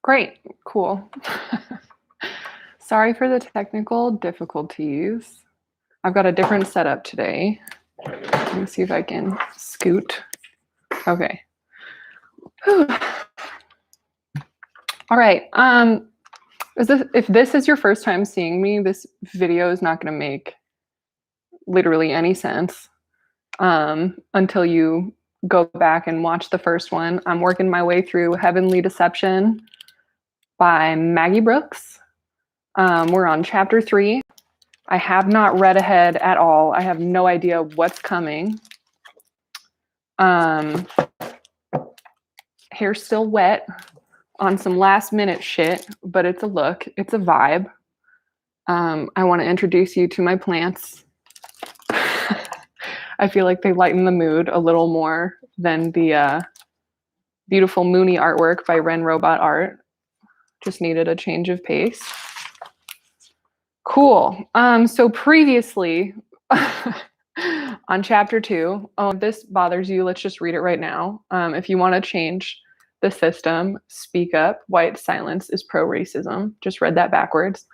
Great. Cool. Sorry for the technical difficulties. I've got a different setup today. Let me see if I can scoot. Okay. Whew. All right. If this is your first time seeing me, this video is not going to make literally any sense until you go back and watch the first one. I'm working my way through Heavenly Deception by Maggie Brooks. We're on chapter 3. I have not read ahead at all. I have no idea what's coming. Hair's still wet on some last minute shit, but it's a look. It's a vibe. I want to introduce you to my plants. I feel like they lighten the mood a little more than the beautiful Mooney artwork by Ren Robot Art. Just needed a change of pace. Cool. So previously on chapter 2, if this bothers you, let's just read it right now. If you want to change the system, speak up. White silence is pro-racism. Just read that backwards.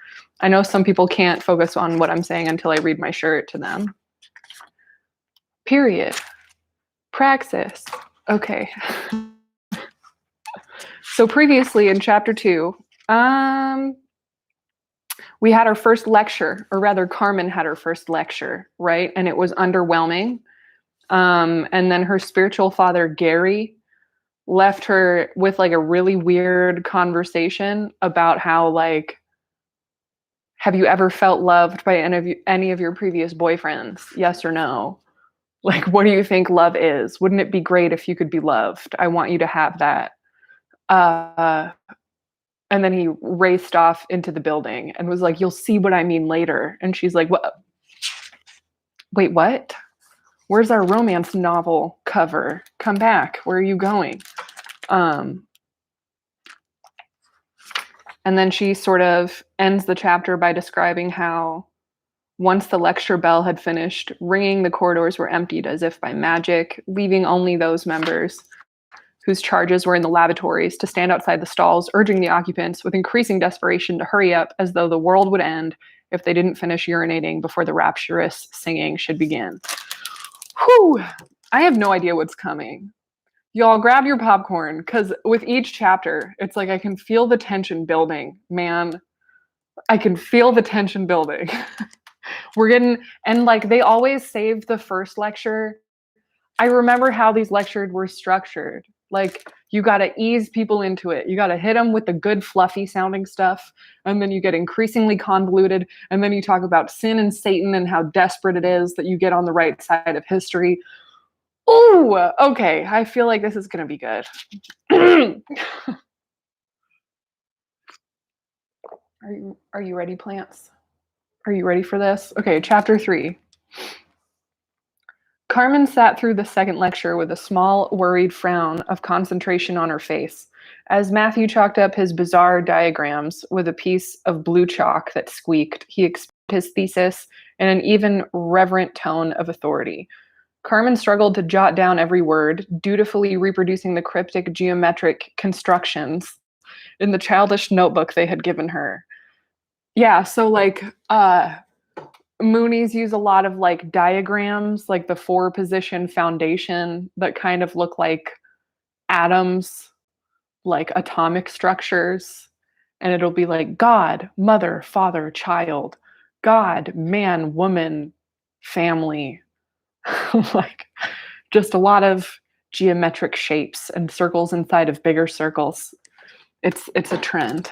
I know some people can't focus on what I'm saying until I read my shirt to them. Period. Praxis. Okay. So previously in chapter 2, we had our first lecture, or rather Carmen had her first lecture, right? And it was underwhelming. And then her spiritual father, Gary, left her with like a really weird conversation about how, like, have you ever felt loved by any of your previous boyfriends? Yes or no? Like, what do you think love is? Wouldn't it be great if you could be loved? I want you to have that. And then he raced off into the building and was like, you'll see what I mean later. And she's like, what? Wait, what? Where's our romance novel cover? Come back. Where are you going? And then she sort of ends the chapter by describing how once the lecture bell had finished ringing, the corridors were emptied as if by magic, leaving only those members whose charges were in the lavatories to stand outside the stalls, urging the occupants with increasing desperation to hurry up as though the world would end if they didn't finish urinating before the rapturous singing should begin. Whew! I have no idea what's coming. Y'all grab your popcorn, because with each chapter, it's like I can feel the tension building. Man, I can feel the tension building. We're getting, and like they always save the first lecture. I remember how these lectures were structured. Like, you got to ease people into it. You got to hit them with the good, fluffy sounding stuff. And then you get increasingly convoluted. And then you talk about sin and Satan and how desperate it is that you get on the right side of history. Ooh, okay. I feel like this is going to be good. Are you ready, plants? Are you ready for this? Okay, chapter 3. Carmen sat through the second lecture with a small, worried frown of concentration on her face, as Matthew chalked up his bizarre diagrams with a piece of blue chalk that squeaked. He explained his thesis in an even reverent tone of authority. Carmen struggled to jot down every word, dutifully reproducing the cryptic geometric constructions in the childish notebook they had given her. Yeah, so like, Moonies use a lot of like diagrams, like the 4-position foundation that kind of look like atoms, like atomic structures. And it'll be like God, mother, father, child, God, man, woman, family. Like just a lot of geometric shapes and circles inside of bigger circles. It's a trend.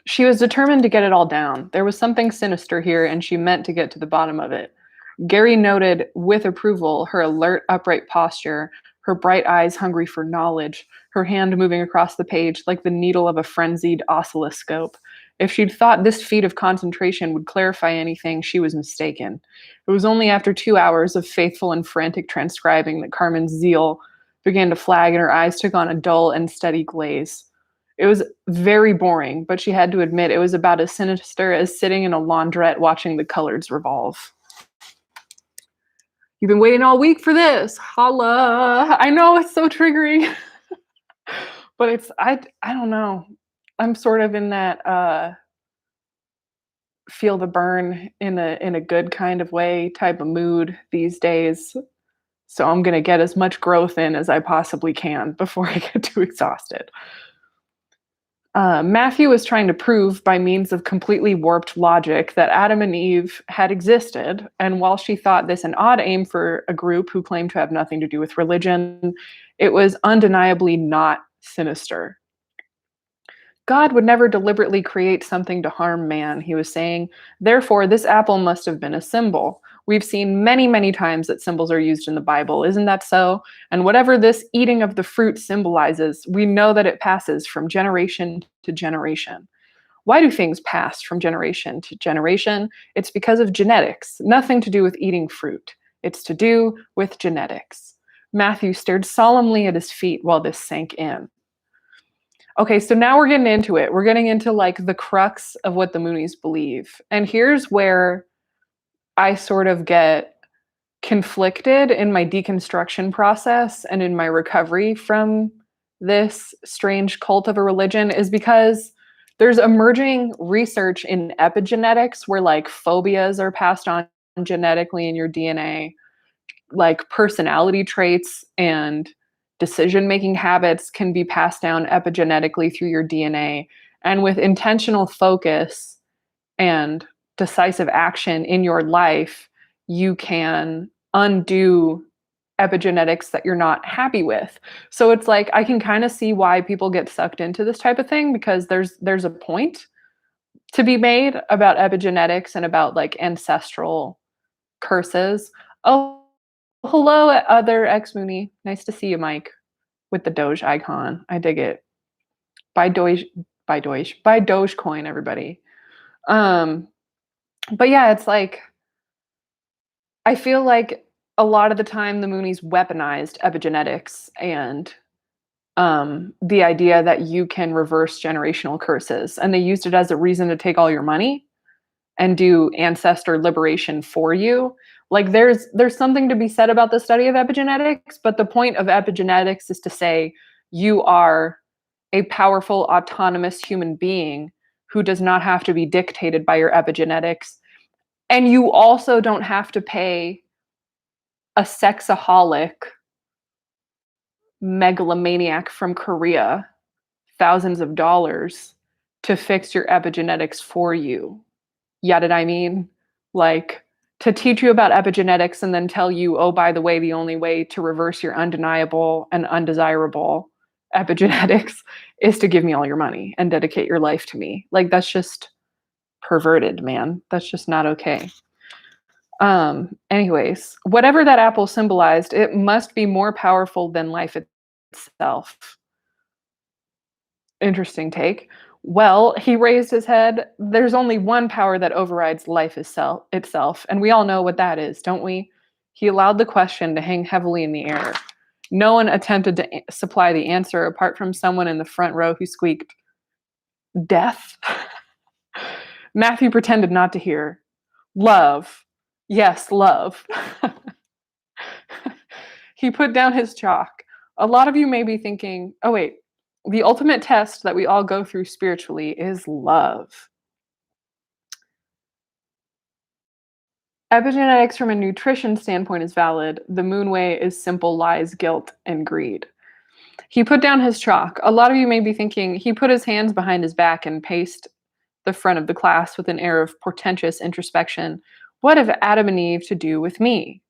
She was determined to get it all down. There was something sinister here, and she meant to get to the bottom of it. Gary noted with approval her alert, upright posture, her bright eyes hungry for knowledge, her hand moving across the page like the needle of a frenzied oscilloscope. If she'd thought this feat of concentration would clarify anything, she was mistaken. It was only after 2 hours of faithful and frantic transcribing that Carmen's zeal began to flag and her eyes took on a dull and steady glaze. It was very boring, but she had to admit it was about as sinister as sitting in a laundrette watching the colors revolve. You've been waiting all week for this. Holla. I know, it's so triggering. But I don't know. I'm sort of in that feel the burn in a good kind of way type of mood these days. So I'm going to get as much growth in as I possibly can before I get too exhausted. Matthew was trying to prove by means of completely warped logic that Adam and Eve had existed, and while she thought this an odd aim for a group who claimed to have nothing to do with religion, it was undeniably not sinister. God would never deliberately create something to harm man, he was saying. Therefore, this apple must have been a symbol. We've seen many, many times that symbols are used in the Bible. Isn't that so? And whatever this eating of the fruit symbolizes, we know that it passes from generation to generation. Why do things pass from generation to generation? It's because of genetics, nothing to do with eating fruit. It's to do with genetics. Matthew stared solemnly at his feet while this sank in. Okay, so now we're getting into it. We're getting into like the crux of what the Moonies believe. And here's where I sort of get conflicted in my deconstruction process and in my recovery from this strange cult of a religion is because there's emerging research in epigenetics where like phobias are passed on genetically in your DNA, like personality traits and decision making habits can be passed down epigenetically through your DNA. And with intentional focus and decisive action in your life, you can undo epigenetics that you're not happy with. So it's like I can kind of see why people get sucked into this type of thing because there's a point to be made about epigenetics and about like ancestral curses. Oh, hello, other ex Mooney. Nice to see you, Mike, with the Doge icon. I dig it. Buy Doge, buy Dogecoin, everybody. Um, but yeah, it's like I feel like a lot of the time the Moonies weaponized epigenetics and the idea that you can reverse generational curses, and they used it as a reason to take all your money and do ancestor liberation for you. Like there's something to be said about the study of epigenetics, but the point of epigenetics is to say you are a powerful autonomous human being who does not have to be dictated by your epigenetics, and you also don't have to pay a sexaholic megalomaniac from Korea thousands of dollars to fix your epigenetics for you. Yeah, did I mean? Like to teach you about epigenetics and then tell you, oh, by the way, the only way to reverse your undeniable and undesirable epigenetics is to give me all your money and dedicate your life to me. Like that's just perverted, man. That's just not okay. Anyways, whatever that apple symbolized, it must be more powerful than life itself. Interesting take. Well, he raised his head. There's only one power that overrides life itself, and we all know what that is, don't we? He allowed the question to hang heavily in the air. No one attempted to supply the answer apart from someone in the front row who squeaked, "Death?" Matthew pretended not to hear. Love. Yes, love. He put down his chalk. A lot of you may be thinking, oh, wait, the ultimate test that we all go through spiritually is love. Epigenetics from a nutrition standpoint is valid. The moon way is simple lies, guilt, and greed. He put down his chalk. A lot of you may be thinking he put his hands behind his back and paced the front of the class with an air of portentous introspection. What have Adam and Eve to do with me?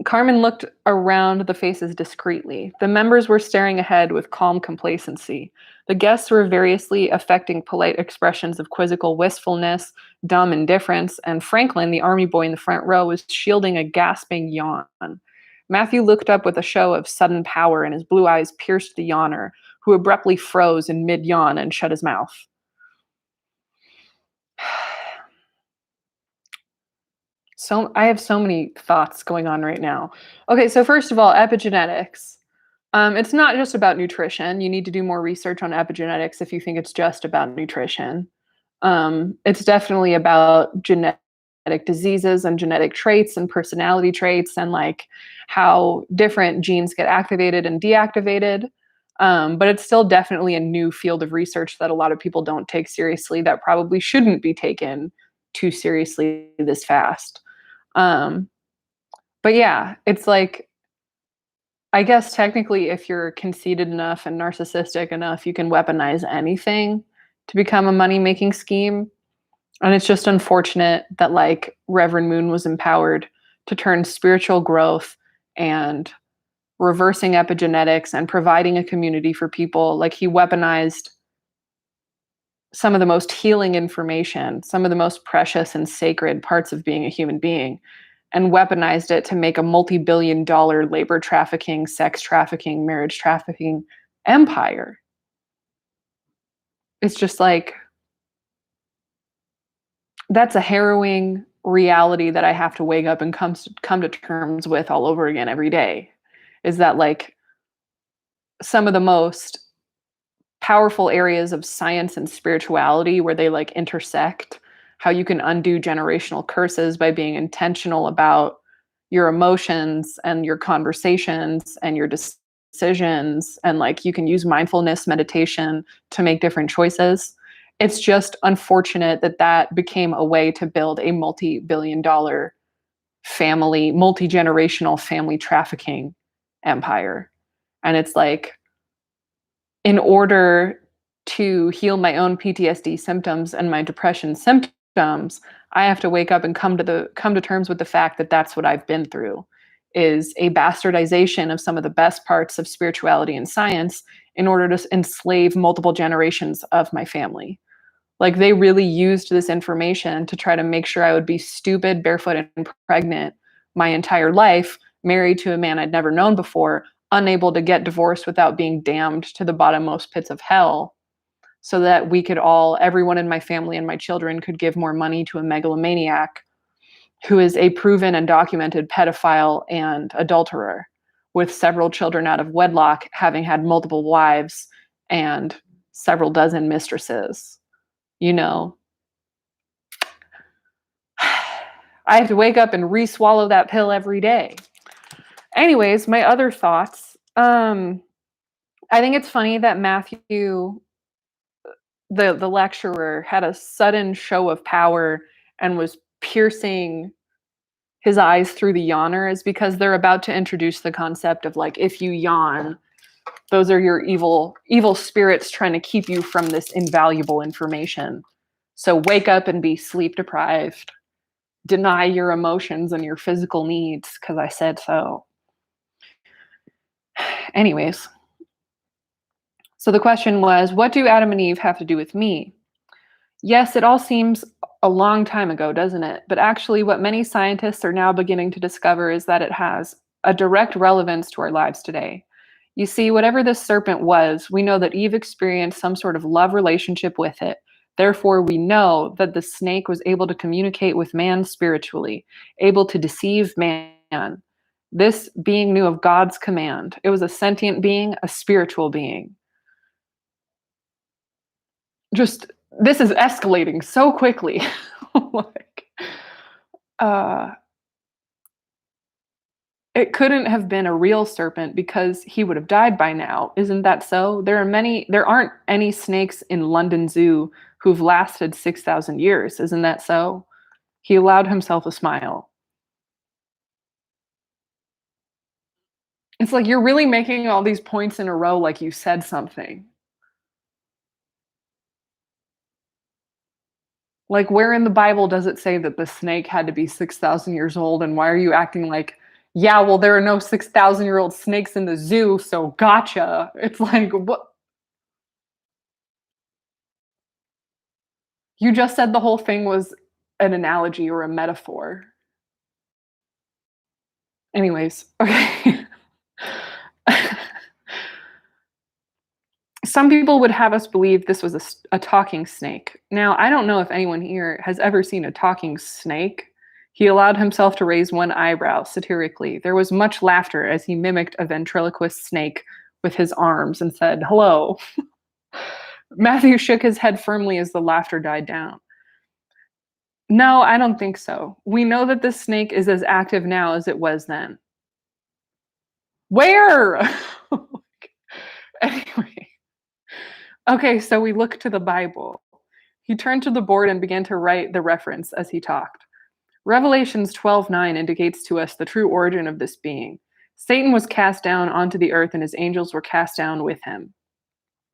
Carmen looked around the faces discreetly. The members were staring ahead with calm complacency. The guests were variously affecting polite expressions of quizzical wistfulness, dumb indifference, and Franklin, the army boy in the front row, was shielding a gasping yawn. Matthew looked up with a show of sudden power, and his blue eyes pierced the yawner, who abruptly froze in mid-yawn and shut his mouth. So I have so many thoughts going on right now. Okay, so first of all, epigenetics. It's not just about nutrition. You need to do more research on epigenetics if you think it's just about nutrition. It's definitely about genetics diseases and genetic traits and personality traits, and like how different genes get activated and deactivated. But it's still definitely a new field of research that a lot of people don't take seriously, that probably shouldn't be taken too seriously this fast. Um, but yeah, it's like, I guess technically, if you're conceited enough and narcissistic enough, you can weaponize anything to become a money making scheme. And it's just unfortunate that like Reverend Moon was empowered to turn spiritual growth and reversing epigenetics and providing a community for people. Like he weaponized some of the most healing information, some of the most precious and sacred parts of being a human being, and weaponized it to make a multi-billion-dollar labor trafficking, sex trafficking, marriage trafficking empire. It's just like, that's a harrowing reality that I have to wake up and come to terms with all over again every day. Is that like some of the most powerful areas of science and spirituality where they like intersect, how you can undo generational curses by being intentional about your emotions and your conversations and your decisions, and like you can use mindfulness meditation to make different choices. It's just unfortunate that that became a way to build a multi-billion-dollar family, multi-generational family trafficking empire. And it's like, in order to heal my own PTSD symptoms and my depression symptoms, I have to wake up and come to terms with the fact that that's what I've been through, is a bastardization of some of the best parts of spirituality and science in order to enslave multiple generations of my family. Like they really used this information to try to make sure I would be stupid, barefoot, and pregnant my entire life, married to a man I'd never known before, unable to get divorced without being damned to the bottommost pits of hell, so that we could all, everyone in my family and my children, could give more money to a megalomaniac who is a proven and documented pedophile and adulterer with several children out of wedlock, having had multiple wives and several dozen mistresses. You know, I have to wake up and re-swallow that pill every day. Anyways, my other thoughts. I think it's funny that Matthew, the lecturer, had a sudden show of power and was piercing his eyes through the yawner, is because they're about to introduce the concept of like, if you yawn, those are your evil spirits trying to keep you from this invaluable information. So wake up and be sleep deprived. Deny your emotions and your physical needs because I said so. Anyways, so the question was, what do Adam and Eve have to do with me? Yes, it all seems a long time ago, doesn't it? But actually, what many scientists are now beginning to discover is that it has a direct relevance to our lives today. You see, whatever this serpent was, we know that Eve experienced some sort of love relationship with it. Therefore, we know that the snake was able to communicate with man spiritually, able to deceive man. This being knew of God's command. It was a sentient being, a spiritual being. Just, this is escalating so quickly. Like, it couldn't have been a real serpent because he would have died by now. Isn't that so? There aren't any snakes in London Zoo who've lasted 6,000 years. Isn't that so? He allowed himself a smile. It's like you're really making all these points in a row like you said something. Like, where in the Bible does it say that the snake had to be 6,000 years old? And why are you acting like, yeah, well, there are no 6,000-year-old snakes in the zoo, so gotcha. It's like, what? You just said the whole thing was an analogy or a metaphor. Anyways, okay. Some people would have us believe this was a talking snake. Now, I don't know if anyone here has ever seen a talking snake. He allowed himself to raise one eyebrow satirically. There was much laughter as he mimicked a ventriloquist snake with his arms and said, "Hello." Matthew shook his head firmly as the laughter died down. No, I don't think so. We know that this snake is as active now as it was then. Where? Anyway. Okay, so we look to the Bible. He turned to the board and began to write the reference as he talked. Revelations 12:9 indicates to us the true origin of this being. Satan was cast down onto the earth and his angels were cast down with him.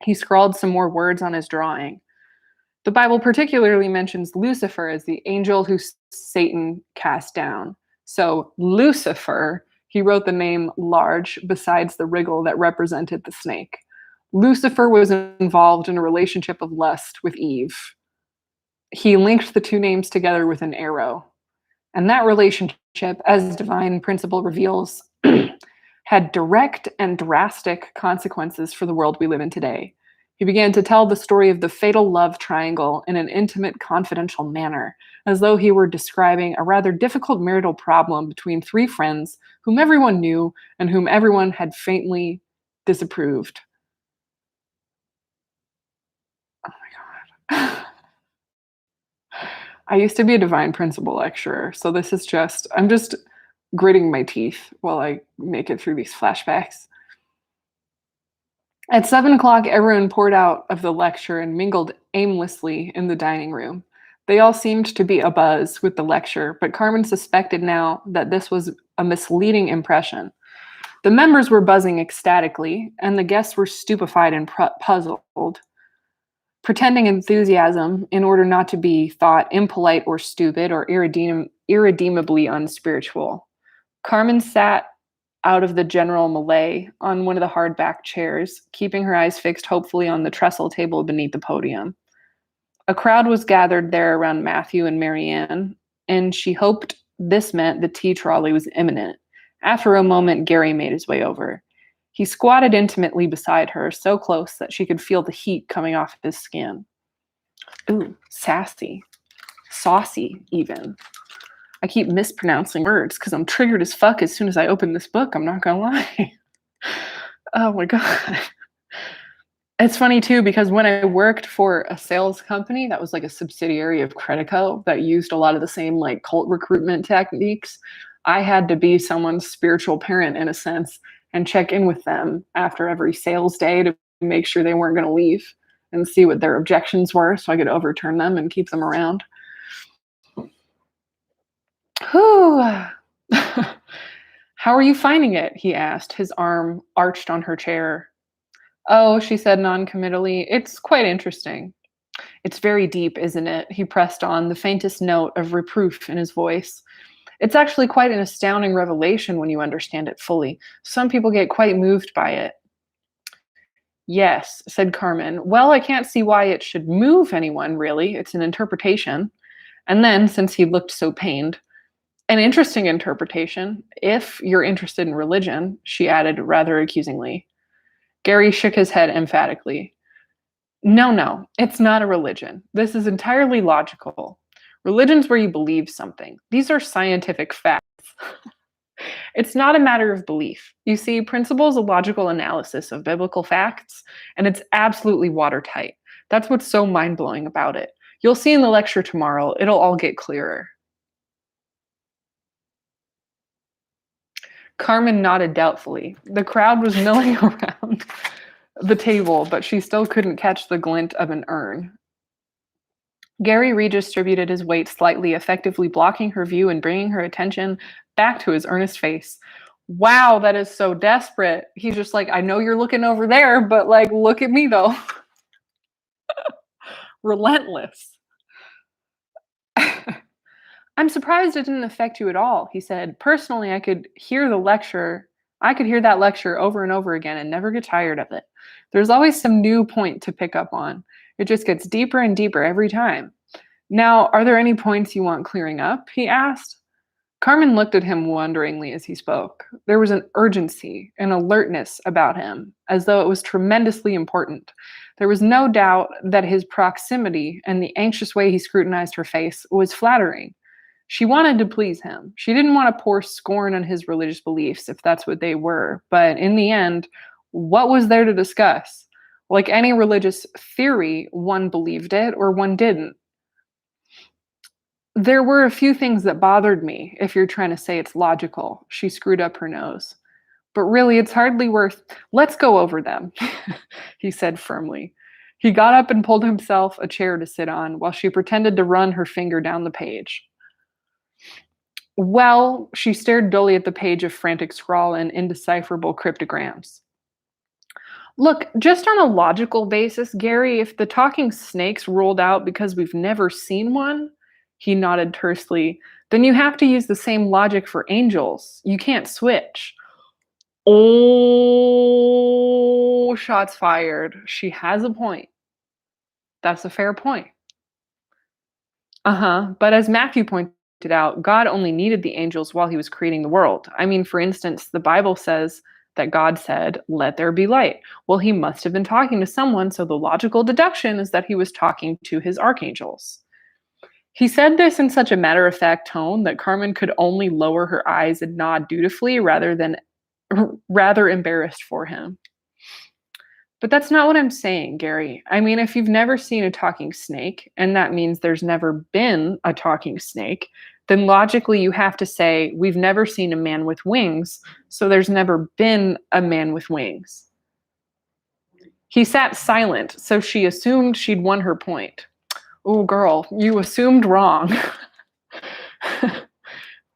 He scrawled some more words on his drawing. The Bible particularly mentions Lucifer as the angel who Satan cast down. So, Lucifer, he wrote the name large besides the wriggle that represented the snake. Lucifer was involved in a relationship of lust with Eve. He linked the two names together with an arrow. And that relationship, as divine principle reveals, had direct and drastic consequences for the world we live in today. He began to tell the story of the fatal love triangle in an intimate, confidential manner, as though he were describing a rather difficult marital problem between three friends whom everyone knew and whom everyone had faintly disapproved. Oh my God. I used to be a divine principle lecturer, so this is just, I'm just gritting my teeth while I make it through these flashbacks. At 7 o'clock, everyone poured out of the lecture and mingled aimlessly in the dining room. They all seemed to be abuzz with the lecture, but Carmen suspected now that this was a misleading impression. The members were buzzing ecstatically, and the guests were stupefied and puzzled, pretending enthusiasm in order not to be thought impolite or stupid or irredeemably unspiritual. Carmen sat out of the general melee on one of the hard-backed chairs, keeping her eyes fixed hopefully on the trestle table beneath the podium. A crowd was gathered there around Matthew and Marianne, and she hoped this meant the tea trolley was imminent. After a moment, Gary made his way over. He squatted intimately beside her, so close that she could feel the heat coming off his skin. Ooh, sassy. Saucy, even. I keep mispronouncing words because I'm triggered as fuck as soon as I open this book, I'm not gonna lie. Oh my God. It's funny too, because when I worked for a sales company that was like a subsidiary of Credico that used a lot of the same like cult recruitment techniques, I had to be someone's spiritual parent in a sense and check in with them after every sales day to make sure they weren't going to leave and see what their objections were so I could overturn them and keep them around. Whew. How are you finding it? He asked, his arm arched on her chair. Oh, she said noncommittally, it's quite interesting. It's very deep, isn't it? He pressed on, the faintest note of reproof in his voice. It's actually quite an astounding revelation when you understand it fully. Some people get quite moved by it. Yes, said Carmen. Well, I can't see why it should move anyone, really. It's an interpretation. And then, since he looked so pained, an interesting interpretation, if you're interested in religion, she added rather accusingly. Gary shook his head emphatically. No, it's not a religion. This is entirely logical. Religion's where you believe something. These are scientific facts. It's not a matter of belief. You see, principle is a logical analysis of biblical facts, and it's absolutely watertight. That's what's so mind-blowing about it. You'll see in the lecture tomorrow, it'll all get clearer. Carmen nodded doubtfully. The crowd was milling around the table, but she still couldn't catch the glint of an urn. Gary redistributed his weight slightly, effectively blocking her view and bringing her attention back to his earnest face. Wow, that is so desperate. He's just like, I know you're looking over there, but like, look at me though. Relentless. I'm surprised it didn't affect you at all, he said. Personally, I could hear that lecture over and over again and never get tired of it. There's always some new point to pick up on. It just gets deeper and deeper every time. Now, are there any points you want clearing up? He asked. Carmen looked at him wonderingly as he spoke. There was an urgency, an alertness about him, as though it was tremendously important. There was no doubt that his proximity and the anxious way he scrutinized her face was flattering. She wanted to please him. She didn't want to pour scorn on his religious beliefs, if that's what they were. But in the end, what was there to discuss? Like any religious theory, one believed it or one didn't. There were a few things that bothered me, if you're trying to say it's logical. She screwed up her nose. But really, it's hardly worth. Let's go over them, he said firmly. He got up and pulled himself a chair to sit on while she pretended to run her finger down the page. Well, she stared dully at the page of frantic scrawl and indecipherable cryptograms. Look, just on a logical basis, Gary, if the talking snakes ruled out because we've never seen one, he nodded tersely, then you have to use the same logic for angels. You can't switch. Oh, shots fired. She has a point. That's a fair point. But as Matthew pointed out, God only needed the angels while he was creating the world. I mean, for instance, the Bible says that God said, "Let there be light." Well, he must have been talking to someone, so the logical deduction is that he was talking to his archangels. He said this in such a matter-of-fact tone that Carmen could only lower her eyes and nod dutifully rather embarrassed for him. But that's not what I'm saying, Gary. I mean, if you've never seen a talking snake, and that means there's never been a talking snake, then logically you have to say, we've never seen a man with wings, so there's never been a man with wings. He sat silent, so she assumed she'd won her point. Oh, girl, you assumed wrong.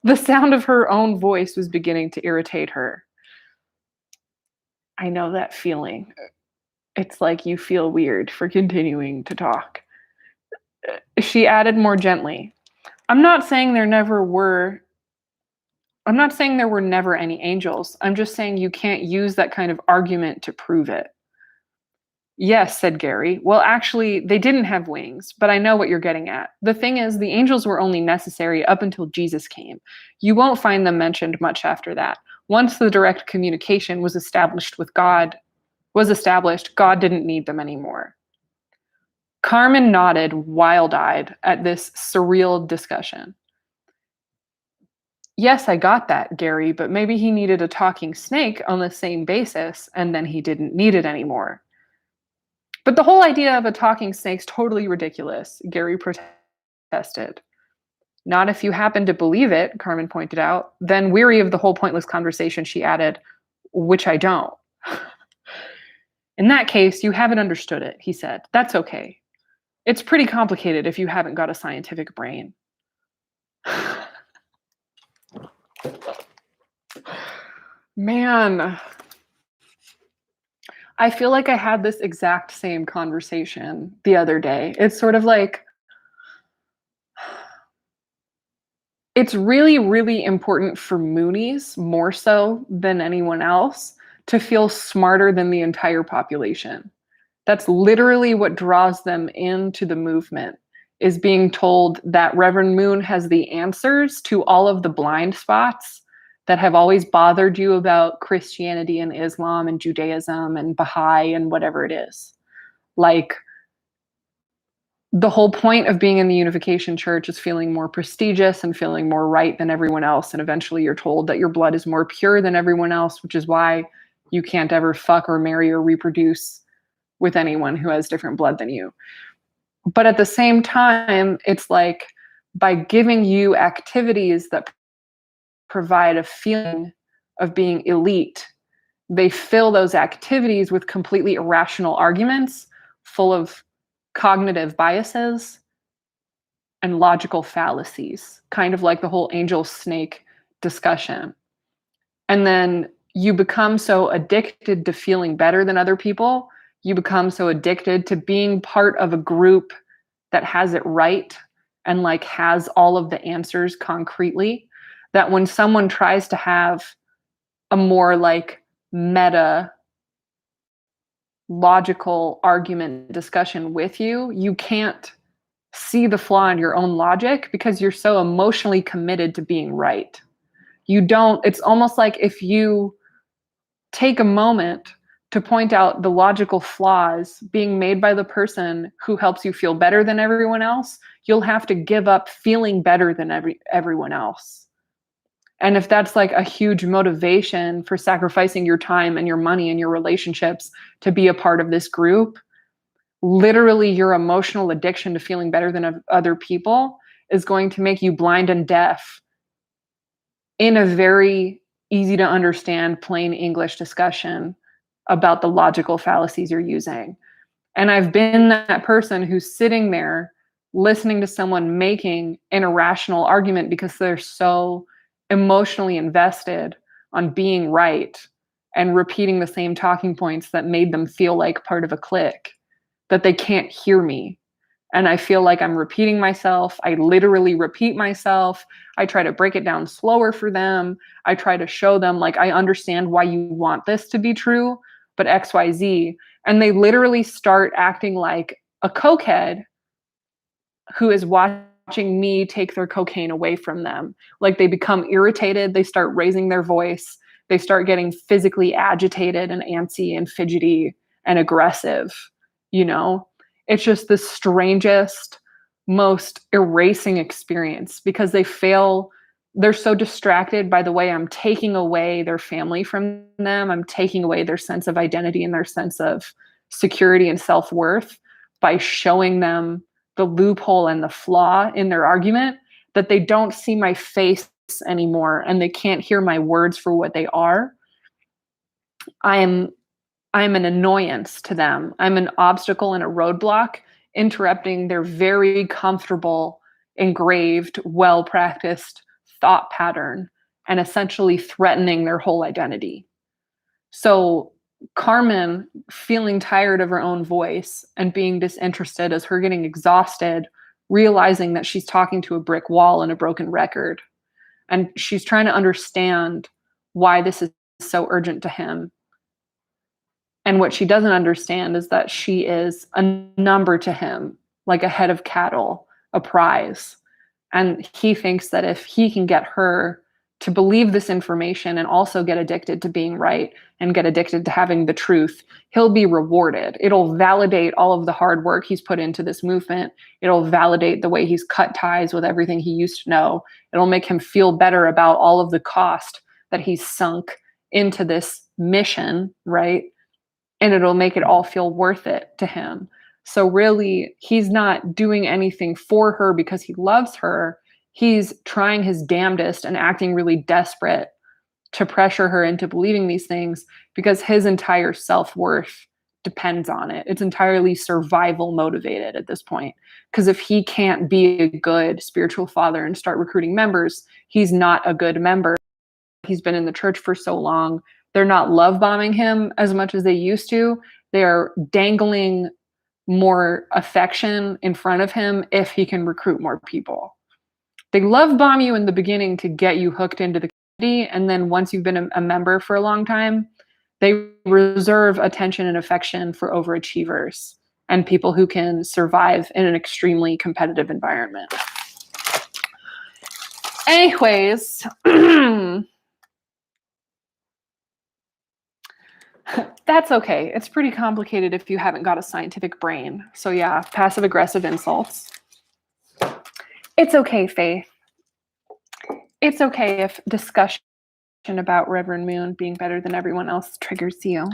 The sound of her own voice was beginning to irritate her. I know that feeling. It's like you feel weird for continuing to talk. She added more gently, I'm not saying there were never any angels. I'm just saying you can't use that kind of argument to prove it. Yes, said Gary. Well, actually, they didn't have wings, but I know what you're getting at. The thing is, the angels were only necessary up until Jesus came. You won't find them mentioned much after that. Once the direct communication was established, God didn't need them anymore. Carmen nodded, wild-eyed, at this surreal discussion. Yes, I got that, Gary, but maybe he needed a talking snake on the same basis, and then he didn't need it anymore. But the whole idea of a talking snake's totally ridiculous, Gary protested. Not if you happen to believe it, Carmen pointed out. Then, weary of the whole pointless conversation, she added, which I don't. In that case, you haven't understood it, he said. That's okay. It's pretty complicated if you haven't got a scientific brain. Man, I feel like I had this exact same conversation the other day. It's sort of like, it's really, really important for Moonies, more so than anyone else, to feel smarter than the entire population. That's literally what draws them into the movement, is being told that Reverend Moon has the answers to all of the blind spots that have always bothered you about Christianity and Islam and Judaism and Baha'i and whatever it is. Like, the whole point of being in the Unification Church is feeling more prestigious and feeling more right than everyone else. And eventually you're told that your blood is more pure than everyone else, which is why you can't ever fuck or marry or reproduce with anyone who has different blood than you. But at the same time, it's like, by giving you activities that provide a feeling of being elite, they fill those activities with completely irrational arguments full of cognitive biases and logical fallacies, kind of like the whole angel snake discussion. And then you become so addicted to feeling better than other people. You become so addicted to being part of a group that has it right and like has all of the answers concretely, that when someone tries to have a more like meta logical argument discussion with you, you can't see the flaw in your own logic because you're so emotionally committed to being right. It's almost like if you take a moment to point out the logical flaws being made by the person who helps you feel better than everyone else, you'll have to give up feeling better than everyone else. And if that's like a huge motivation for sacrificing your time and your money and your relationships to be a part of this group, literally your emotional addiction to feeling better than other people is going to make you blind and deaf in a very easy to understand, plain English discussion about the logical fallacies you're using. And I've been that person who's sitting there listening to someone making an irrational argument because they're so emotionally invested on being right and repeating the same talking points that made them feel like part of a clique, that they can't hear me. And I feel like I'm repeating myself. I literally repeat myself. I try to break it down slower for them. I try to show them, like, I understand why you want this to be true, but XYZ. And they literally start acting like a cokehead who is watching me take their cocaine away from them. Like, they become irritated. They start raising their voice. They start getting physically agitated and antsy and fidgety and aggressive, you know? It's just the strangest, most erasing experience because they're so distracted by the way I'm taking away their family from them. I'm taking away their sense of identity and their sense of security and self-worth by showing them the loophole and the flaw in their argument, that they don't see my face anymore and they can't hear my words for what they are. I'm an annoyance to them. I'm an obstacle and a roadblock, interrupting their very comfortable, engraved, well-practiced thought pattern and essentially threatening their whole identity. So Carmen, feeling tired of her own voice and being disinterested as her getting exhausted, realizing that she's talking to a brick wall and a broken record. And she's trying to understand why this is so urgent to him. And what she doesn't understand is that she is a number to him, like a head of cattle, a prize. And he thinks that if he can get her to believe this information and also get addicted to being right and get addicted to having the truth, he'll be rewarded. It'll validate all of the hard work he's put into this movement. It'll validate the way he's cut ties with everything he used to know. It'll make him feel better about all of the cost that he's sunk into this mission, right? And it'll make it all feel worth it to him. So really, he's not doing anything for her because he loves her. He's trying his damnedest and acting really desperate to pressure her into believing these things because his entire self-worth depends on it. It's entirely survival motivated at this point. Because if he can't be a good spiritual father and start recruiting members, he's not a good member. He's been in the church for so long. They're not love bombing him as much as they used to. They're dangling more affection in front of him if he can recruit more people. They love bomb you in the beginning to get you hooked into the community. And then once you've been a member for a long time, they reserve attention and affection for overachievers and people who can survive in an extremely competitive environment. Anyways, that's okay. It's pretty complicated if you haven't got a scientific brain. So yeah, passive aggressive insults. It's okay, Faith. It's okay if discussion about Reverend Moon being better than everyone else triggers you.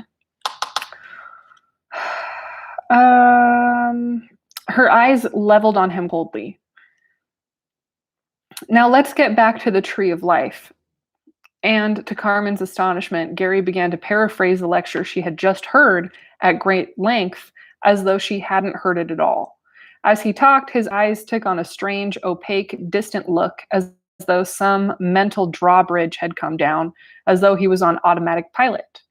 Her eyes leveled on him coldly. Now let's get back to the tree of life. And to Carmen's astonishment, Gary began to paraphrase the lecture she had just heard at great length, as though she hadn't heard it at all. As he talked, his eyes took on a strange, opaque, distant look, as though some mental drawbridge had come down, as though he was on automatic pilot.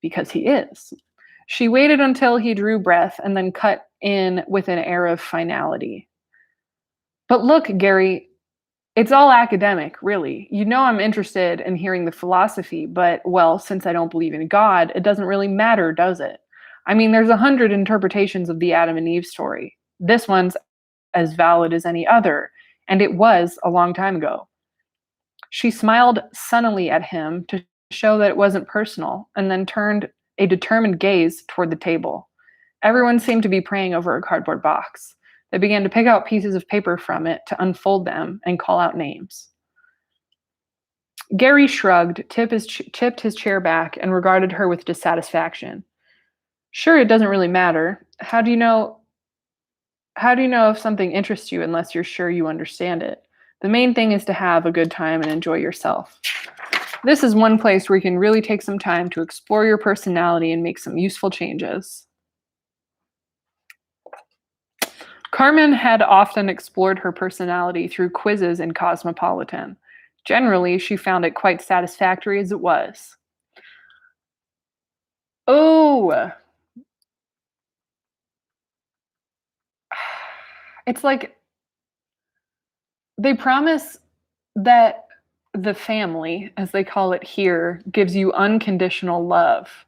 Because he is. She waited until he drew breath and then cut in with an air of finality. But look, Gary, it's all academic, really. You know I'm interested in hearing the philosophy, but, well, since I don't believe in God, it doesn't really matter, does it? I mean, there's 100 interpretations of the Adam and Eve story. This one's as valid as any other, and it was a long time ago. She smiled sunnily at him to show that it wasn't personal, and then turned a determined gaze toward the table. Everyone seemed to be praying over a cardboard box. They began to pick out pieces of paper from it, to unfold them, and call out names. Gary shrugged, tipped his chair back, and regarded her with dissatisfaction. Sure, it doesn't really matter. How do you know? How do you know if something interests you unless you're sure you understand it? The main thing is to have a good time and enjoy yourself. This is one place where you can really take some time to explore your personality and make some useful changes. Carmen had often explored her personality through quizzes in Cosmopolitan. Generally, she found it quite satisfactory as it was. Oh, it's like they promise that the family, as they call it here, gives you unconditional love.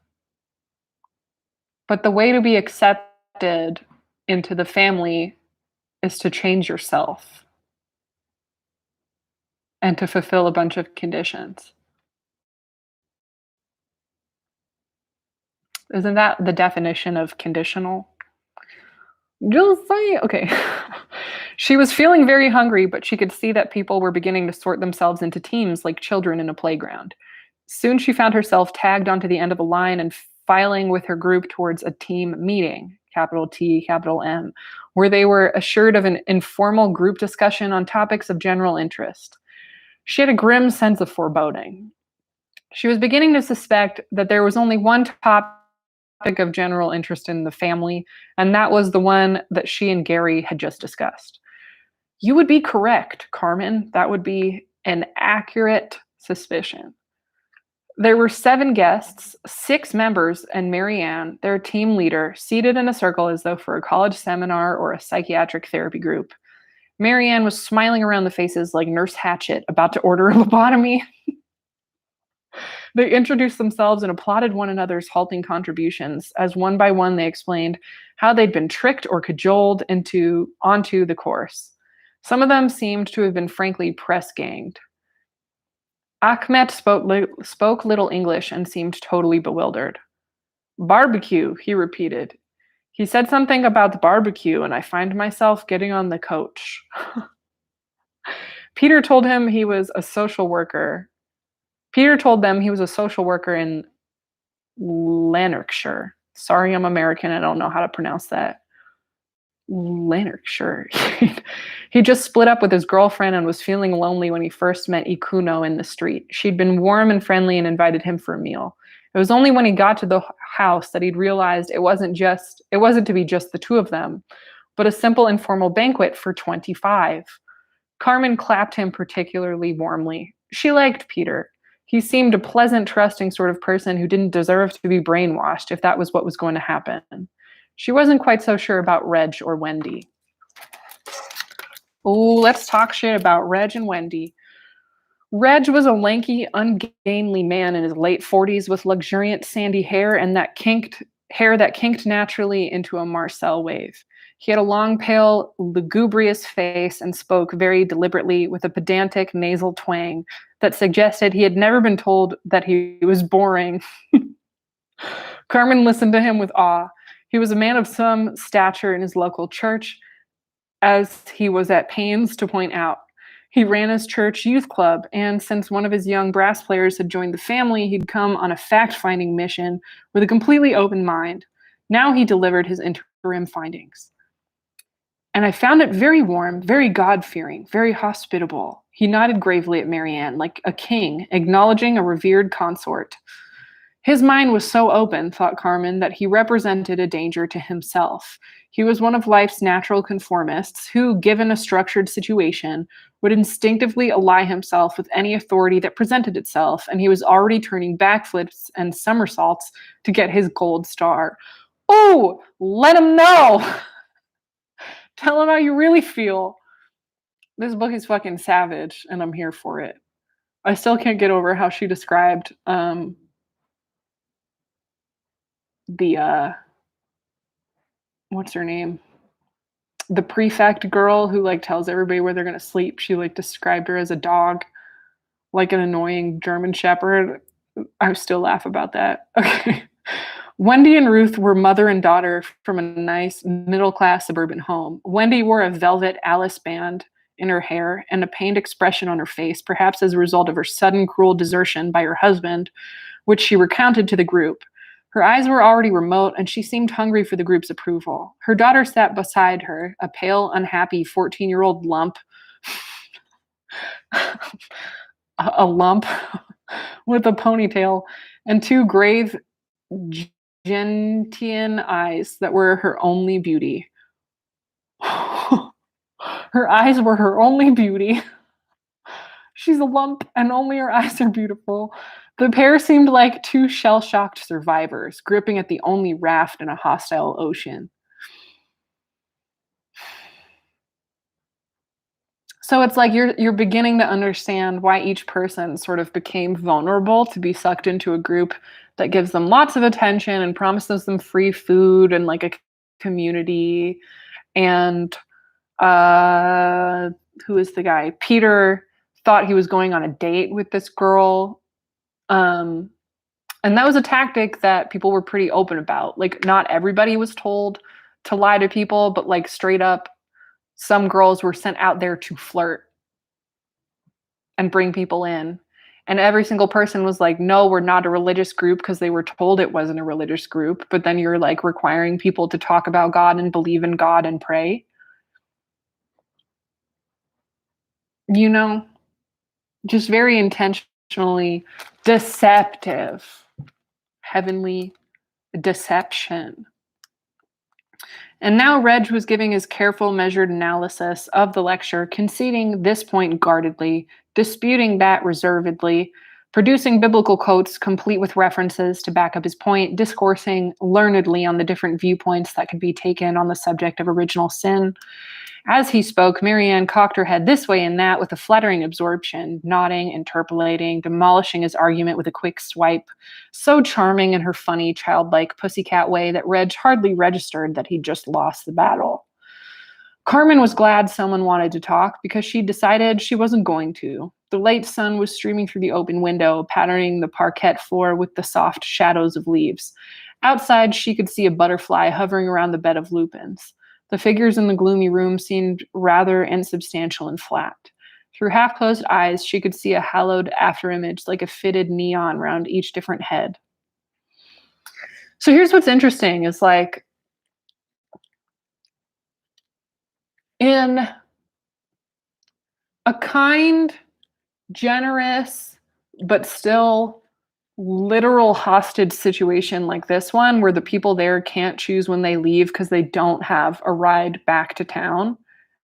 But the way to be accepted into the family is to change yourself and to fulfill a bunch of conditions. Isn't that the definition of conditional? Just say, okay. She was feeling very hungry, but she could see that people were beginning to sort themselves into teams like children in a playground. Soon she found herself tagged onto the end of a line and filing with her group towards a team meeting, capital T, capital M, where they were assured of an informal group discussion on topics of general interest. She had a grim sense of foreboding. She was beginning to suspect that there was only one topic of general interest in the family, and that was the one that she and Gary had just discussed. You would be correct, Carmen. That would be an accurate suspicion. There were 7 guests, 6 members, and Marianne, their team leader, seated in a circle as though for a college seminar or a psychiatric therapy group. Marianne was smiling around the faces like Nurse Hatchet about to order a lobotomy. They introduced themselves and applauded one another's halting contributions as one by one they explained how they'd been tricked or cajoled onto the course. Some of them seemed to have been frankly press-ganged. Ahmet spoke little English and seemed totally bewildered. Barbecue, he repeated. He said something about the barbecue, and I find myself getting on the coach. Peter told him he was a social worker. Peter told them he was a social worker in Lanarkshire. Sorry, I'm American. I don't know how to pronounce that. Lanarkshire. He just split up with his girlfriend and was feeling lonely when he first met Ikuno in the street. She'd been warm and friendly and invited him for a meal. It was only when he got to the house that he'd realized it wasn't to be just the 2 of them, but a simple informal banquet for 25. Carmen clapped him particularly warmly. She liked Peter. He seemed a pleasant, trusting sort of person who didn't deserve to be brainwashed if that was what was going to happen. She wasn't quite so sure about Reg or Wendy. Oh, let's talk shit about Reg and Wendy. Reg was a lanky, ungainly man in his late 40s with luxuriant sandy hair and that kinked naturally into a Marcel wave. He had a long, pale, lugubrious face and spoke very deliberately with a pedantic nasal twang that suggested he had never been told that he was boring. Carmen listened to him with awe. He was a man of some stature in his local church, as he was at pains to point out. He ran his church youth club, and since one of his young brass players had joined the family, he'd come on a fact-finding mission with a completely open mind. Now he delivered his interim findings. And I found it very warm, very God-fearing, very hospitable. He nodded gravely at Marianne, like a king, acknowledging a revered consort. His mind was so open, thought Carmen, that he represented a danger to himself. He was one of life's natural conformists who, given a structured situation, would instinctively ally himself with any authority that presented itself, and he was already turning backflips and somersaults to get his gold star. Oh, let him know! Tell him how you really feel. This book is fucking savage, and I'm here for it. I still can't get over how she described the what's her name? The prefect girl who like tells everybody where they're gonna sleep. She like described her as a dog, like an annoying German shepherd. I still laugh about that. Okay. Wendy and Ruth were mother and daughter from a nice middle-class suburban home. Wendy wore a velvet Alice band in her hair and a pained expression on her face, perhaps as a result of her sudden cruel desertion by her husband, which she recounted to the group. Her eyes were already remote, and she seemed hungry for the group's approval. Her daughter sat beside her, a pale, unhappy 14-year-old lump, a lump with a ponytail, and two grave gentian eyes that were her only beauty. Her eyes were her only beauty. She's a lump, and only her eyes are beautiful. The pair seemed like two shell-shocked survivors, gripping at the only raft in a hostile ocean. So it's like you're beginning to understand why each person sort of became vulnerable to be sucked into a group that gives them lots of attention and promises them free food and like a community. And who is the guy? Peter thought he was going on a date with this girl. And that was a tactic that people were pretty open about. Like, not everybody was told to lie to people, but like straight up, some girls were sent out there to flirt and bring people in. And every single person was like, no, we're not a religious group, because they were told it wasn't a religious group. But then you're like requiring people to talk about God and believe in God and pray. You know, just very intentionally deceptive. Heavenly deception. And now Reg was giving his careful, measured analysis of the lecture, conceding this point guardedly, disputing that reservedly, producing biblical quotes complete with references to back up his point, discoursing learnedly on the different viewpoints that could be taken on the subject of original sin. As he spoke, Marianne cocked her head this way and that with a flattering absorption, nodding, interpolating, demolishing his argument with a quick swipe, so charming in her funny, childlike pussycat way that Reg hardly registered that he'd just lost the battle. Carmen was glad someone wanted to talk, because she decided she wasn't going to. The late sun was streaming through the open window, patterning the parquet floor with the soft shadows of leaves. Outside, she could see a butterfly hovering around the bed of lupins. The figures in the gloomy room seemed rather insubstantial and flat. Through half-closed eyes, she could see a hallowed afterimage like a fitted neon round each different head. So here's what's interesting is like, in a kind, generous, but still literal hostage situation like this one, where the people there can't choose when they leave because they don't have a ride back to town,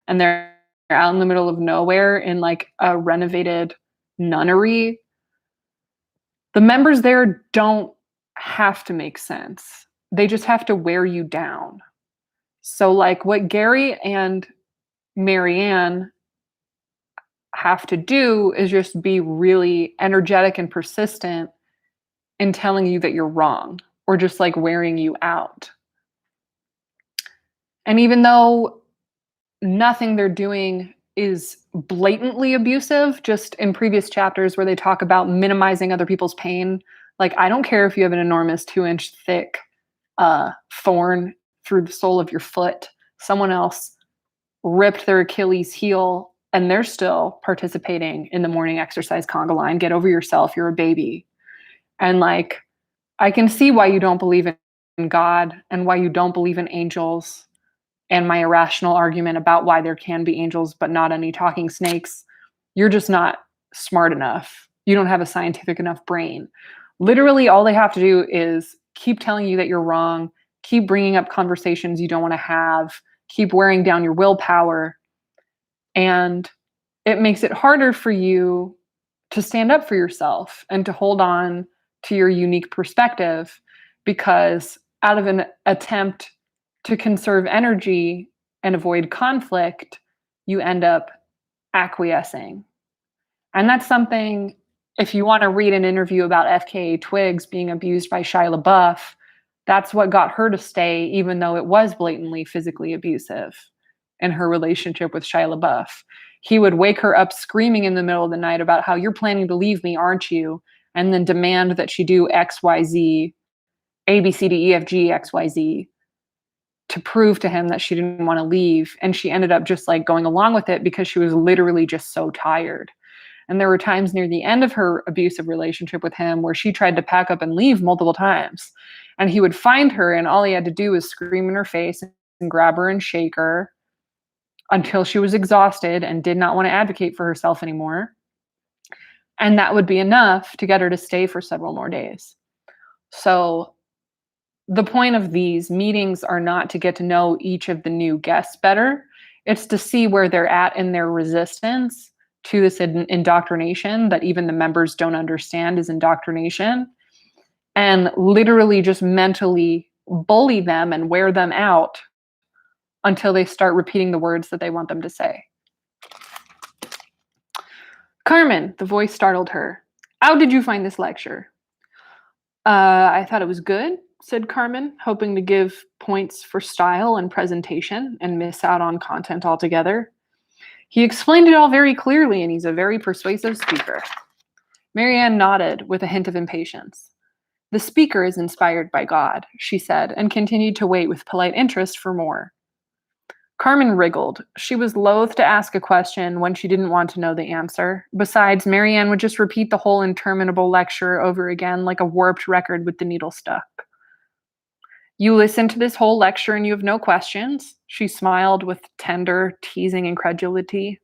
and they're out in the middle of nowhere in like a renovated nunnery, the members there don't have to make sense. They just have to wear you down. So like what Gary and Marianne have to do is just be really energetic and persistent in telling you that you're wrong, or just like wearing you out. And even though nothing they're doing is blatantly abusive, just in previous chapters where they talk about minimizing other people's pain, like, I don't care if you have an enormous 2-inch thick thorn through the sole of your foot. Someone else ripped their Achilles heel and they're still participating in the morning exercise conga line. Get over yourself. You're a baby. And like, I can see why you don't believe in God and why you don't believe in angels, and my irrational argument about why there can be angels but not any talking snakes. You're just not smart enough. You don't have a scientific enough brain. Literally, all they have to do is keep telling you that you're wrong, keep bringing up conversations you don't want to have, keep wearing down your willpower, and it makes it harder for you to stand up for yourself and to hold on to your unique perspective, because out of an attempt to conserve energy and avoid conflict, you end up acquiescing. And that's something, if you want to read an interview about FKA Twigs being abused by Shia LaBeouf, that's what got her to stay, even though it was blatantly physically abusive in her relationship with Shia LaBeouf. He would wake her up screaming in the middle of the night about how you're planning to leave me, aren't you? And then demand that she do X, Y, Z, A, B, C, D, E, F, G, X, Y, Z, to prove to him that she didn't want to leave. And she ended up just like going along with it because she was literally just so tired. And there were times near the end of her abusive relationship with him where she tried to pack up and leave multiple times. And he would find her, and all he had to do was scream in her face and grab her and shake her until she was exhausted and did not want to advocate for herself anymore. And that would be enough to get her to stay for several more days. So the point of these meetings are not to get to know each of the new guests better. It's to see where they're at in their resistance to this indoctrination that even the members don't understand is indoctrination, and literally just mentally bully them and wear them out until they start repeating the words that they want them to say. Carmen, the voice startled her. How did you find this lecture? I thought it was good, said Carmen, hoping to give points for style and presentation and miss out on content altogether. He explained it all very clearly, and he's a very persuasive speaker. Marianne nodded with a hint of impatience. The speaker is inspired by God, she said, and continued to wait with polite interest for more. Carmen wriggled. She was loath to ask a question when she didn't want to know the answer. Besides, Marianne would just repeat the whole interminable lecture over again like a warped record with the needle stuck. You listen to this whole lecture and you have no questions? She smiled with tender, teasing incredulity.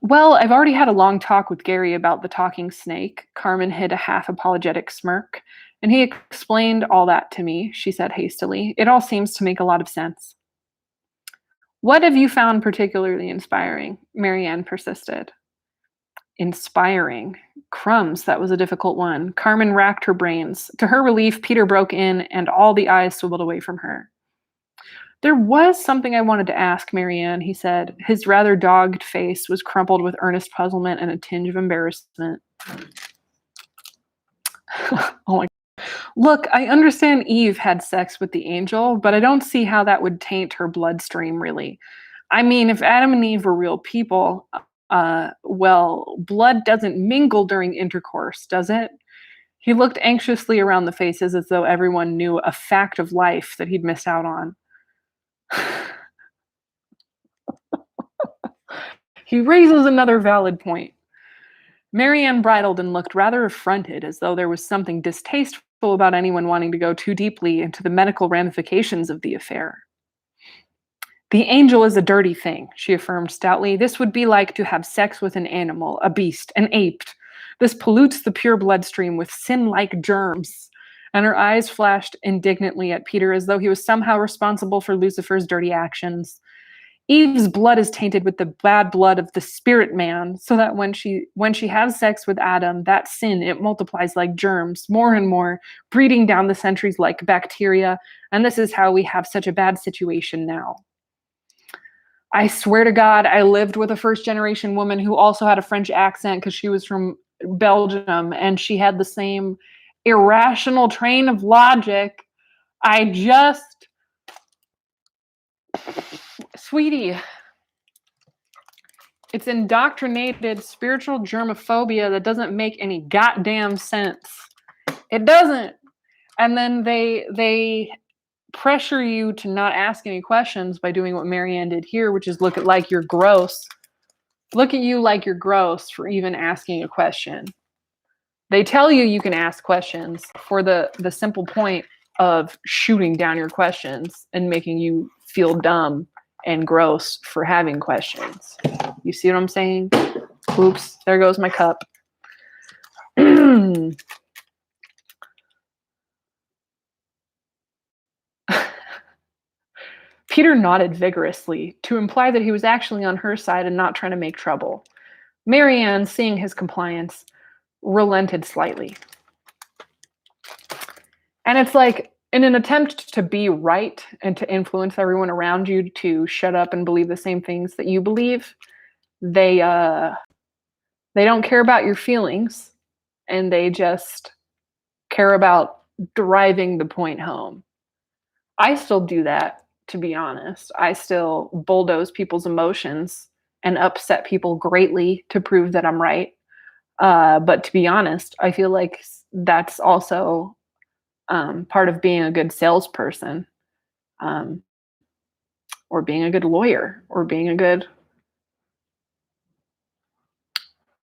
Well, I've already had a long talk with Gary about the talking snake. Carmen hid a half-apologetic smirk. And he explained all that to me, she said hastily. It all seems to make a lot of sense. What have you found particularly inspiring? Marianne persisted. Inspiring. Crumbs, that was a difficult one. Carmen racked her brains. To her relief, Peter broke in, and all the eyes swiveled away from her. There was something I wanted to ask, Marianne, he said. His rather dogged face was crumpled with earnest puzzlement and a tinge of embarrassment. Oh my. Look, I understand Eve had sex with the angel, but I don't see how that would taint her bloodstream, really. I mean, if Adam and Eve were real people, well, blood doesn't mingle during intercourse, does it? He looked anxiously around the faces as though everyone knew a fact of life that he'd missed out on. He raises another valid point. Marianne bridled and looked rather affronted, as though there was something distasteful about anyone wanting to go too deeply into the medical ramifications of the affair. The angel is a dirty thing, she affirmed stoutly. This would be like to have sex with an animal, a beast, an ape. This pollutes the pure bloodstream with sin-like germs. And her eyes flashed indignantly at Peter as though he was somehow responsible for Lucifer's dirty actions. Eve's blood is tainted with the bad blood of the spirit man, so that when she has sex with Adam, that sin, it multiplies like germs, more and more, breeding down the centuries like bacteria, and this is how we have such a bad situation now. I swear to God, I lived with a first-generation woman who also had a French accent because she was from Belgium, and she had the same irrational train of logic. Sweetie, it's indoctrinated spiritual germophobia that doesn't make any goddamn sense. It doesn't. And then they pressure you to not ask any questions by doing what Marianne did here, which is look at like you're gross. Look at you like you're gross for even asking a question. They tell you you can ask questions for the simple point of shooting down your questions and making you feel dumb and gross for having questions. You see what I'm saying? Oops, there goes my cup. Peter nodded vigorously to imply that he was actually on her side and not trying to make trouble. Marianne, seeing his compliance, relented slightly. And it's like, in an attempt to be right and to influence everyone around you to shut up and believe the same things that you believe, they don't care about your feelings, and they just care about driving the point home. I still do that, to be honest. I still bulldoze people's emotions and upset people greatly to prove that I'm right. But to be honest, I feel like that's also part of being a good salesperson, or being a good lawyer, or being a good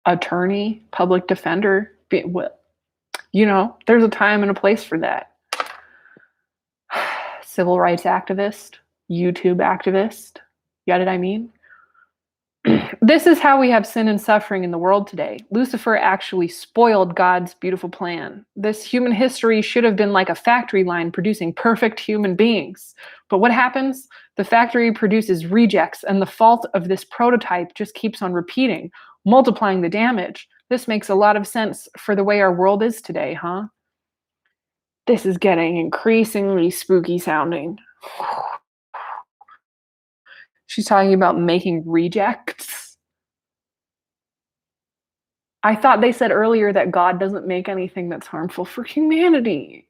attorney, public defender. There's a time and a place for that. Civil rights activist, YouTube activist. You get what I mean? This is how we have sin and suffering in the world today. Lucifer actually spoiled God's beautiful plan. This human history should have been like a factory line producing perfect human beings. But what happens? The factory produces rejects, and the fault of this prototype just keeps on repeating, multiplying the damage. This makes a lot of sense for the way our world is today, huh? This is getting increasingly spooky sounding. She's talking about making rejects. I thought they said earlier that God doesn't make anything that's harmful for humanity.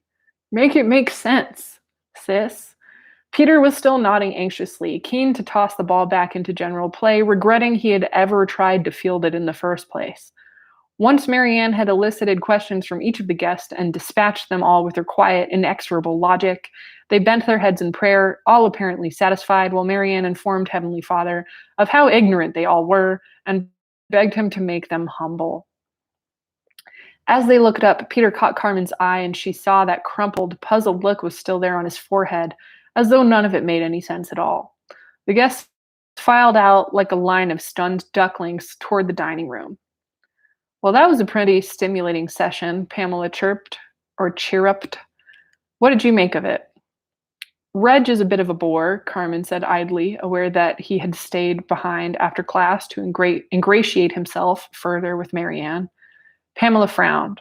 Make it make sense, sis. Peter was still nodding anxiously, keen to toss the ball back into general play, regretting he had ever tried to field it in the first place. Once Marianne had elicited questions from each of the guests and dispatched them all with her quiet, inexorable logic, they bent their heads in prayer, all apparently satisfied, while Marianne informed Heavenly Father of how ignorant they all were and begged him to make them humble. As they looked up, Peter caught Carmen's eye, and she saw that crumpled, puzzled look was still there on his forehead, as though none of it made any sense at all. The guests filed out like a line of stunned ducklings toward the dining room. Well, that was a pretty stimulating session, Pamela chirruped. What did you make of it? Reg is a bit of a bore, Carmen said idly, aware that he had stayed behind after class to ingratiate himself further with Marianne. Pamela frowned.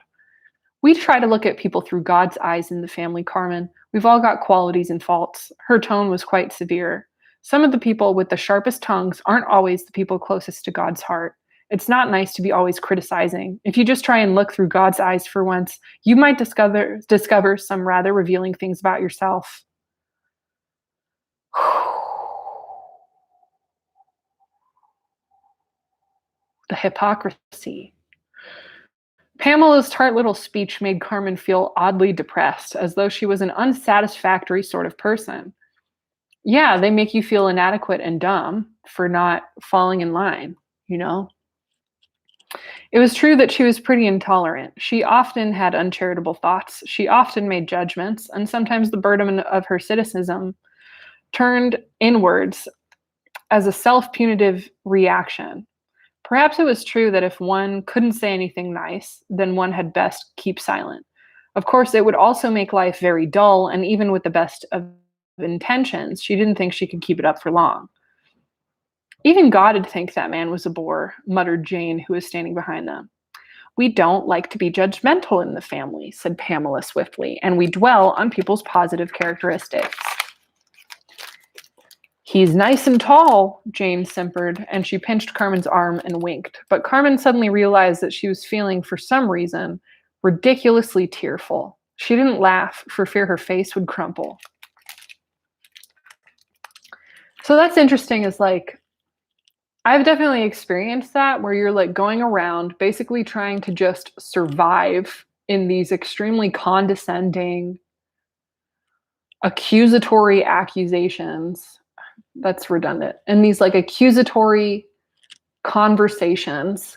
We try to look at people through God's eyes in the family, Carmen. We've all got qualities and faults. Her tone was quite severe. Some of the people with the sharpest tongues aren't always the people closest to God's heart. It's not nice to be always criticizing. If you just try and look through God's eyes for once, you might discover some rather revealing things about yourself. The hypocrisy. Pamela's tart little speech made Carmen feel oddly depressed, as though she was an unsatisfactory sort of person. Yeah, they make you feel inadequate and dumb for not falling in line, you know? It was true that she was pretty intolerant. She often had uncharitable thoughts. She often made judgments, and sometimes the burden of her cynicism turned inwards as a self-punitive reaction. Perhaps it was true that if one couldn't say anything nice, then one had best keep silent. Of course, it would also make life very dull, and even with the best of intentions, she didn't think she could keep it up for long. Even God would think that man was a bore, muttered Jane, who was standing behind them. We don't like to be judgmental in the family, said Pamela swiftly, and we dwell on people's positive characteristics. He's nice and tall, Jane simpered, and she pinched Carmen's arm and winked. But Carmen suddenly realized that she was feeling, for some reason, ridiculously tearful. She didn't laugh for fear her face would crumple. So that's interesting, is like, I've definitely experienced that, where you're like going around basically trying to just survive in these extremely condescending, accusatory accusations. That's redundant. And these like accusatory conversations,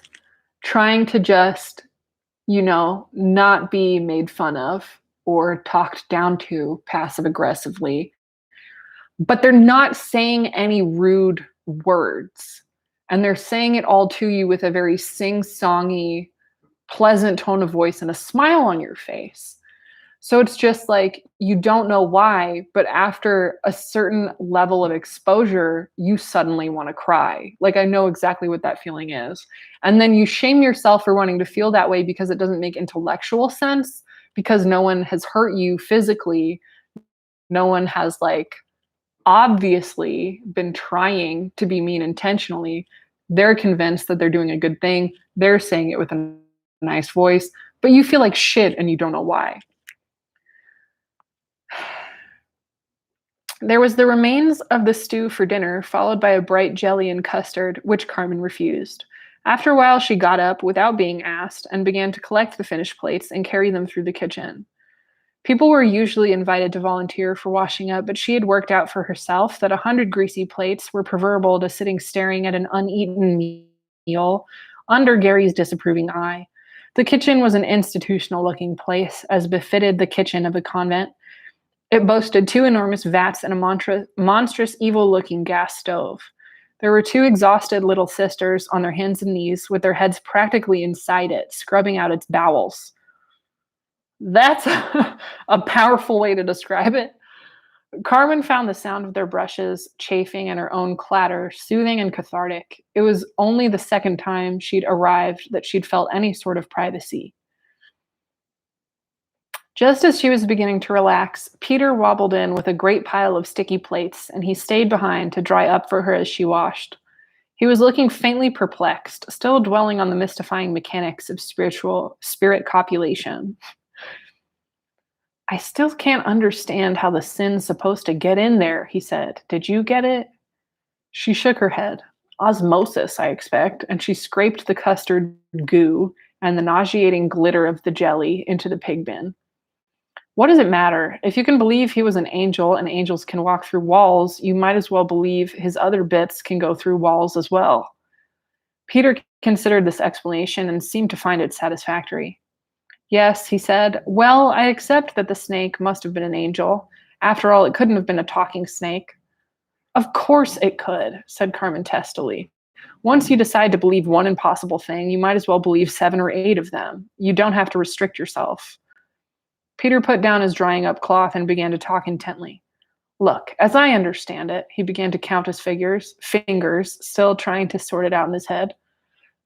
trying to just, not be made fun of or talked down to passive aggressively. But they're not saying any rude words. And they're saying it all to you with a very sing-songy, pleasant tone of voice and a smile on your face. So it's just like, you don't know why, but after a certain level of exposure, you suddenly want to cry. Like, I know exactly what that feeling is. And then you shame yourself for wanting to feel that way because it doesn't make intellectual sense, because no one has hurt you physically. No one has obviously been trying to be mean intentionally. They're convinced that they're doing a good thing. They're saying it with a nice voice, but you feel like shit and you don't know why. There was the remains of the stew for dinner, followed by a bright jelly and custard, which Carmen refused. After a while, she got up without being asked and began to collect the finished plates and carry them through the kitchen. People were usually invited to volunteer for washing up, but she had worked out for herself that 100 greasy plates were preferable to sitting staring at an uneaten meal under Gary's disapproving eye. The kitchen was an institutional-looking place, as befitted the kitchen of a convent. It boasted 2 enormous vats and a monstrous, evil-looking gas stove. There were 2 exhausted little sisters on their hands and knees, with their heads practically inside it, scrubbing out its bowels. That's a powerful way to describe it. Carmen found the sound of their brushes chafing and her own clatter soothing and cathartic. It was only the second time she'd arrived that she'd felt any sort of privacy. Just as she was beginning to relax, Peter wobbled in with a great pile of sticky plates, and he stayed behind to dry up for her as she washed. He was looking faintly perplexed, still dwelling on the mystifying mechanics of spirit copulation. I still can't understand how the sin's supposed to get in there, he said. Did you get it? She shook her head. Osmosis, I expect, and she scraped the custard goo and the nauseating glitter of the jelly into the pig bin. What does it matter? If you can believe he was an angel and angels can walk through walls, you might as well believe his other bits can go through walls as well. Peter considered this explanation and seemed to find it satisfactory. Yes, he said. Well, I accept that the snake must have been an angel. After all, it couldn't have been a talking snake. Of course it could, said Carmen testily. Once you decide to believe one impossible thing, you might as well believe 7 or 8 of them. You don't have to restrict yourself. Peter put down his drying up cloth and began to talk intently. Look, as I understand it, he began to count his fingers, still trying to sort it out in his head.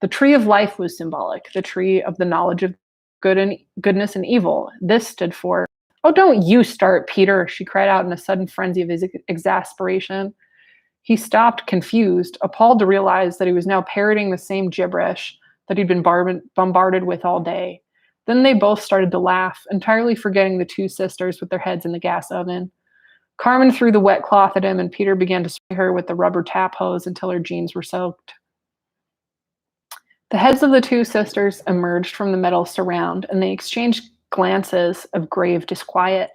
The tree of life was symbolic, the tree of the knowledge of goodness and evil. This stood for, oh, don't you start, Peter, she cried out in a sudden frenzy of exasperation. He stopped, confused, appalled to realize that he was now parroting the same gibberish that he'd been bombarded with all day. Then they both started to laugh, entirely forgetting the 2 sisters with their heads in the gas oven. Carmen threw the wet cloth at him, and Peter began to spray her with the rubber tap hose until her jeans were soaked. The heads of the 2 sisters emerged from the metal surround, and they exchanged glances of grave disquiet.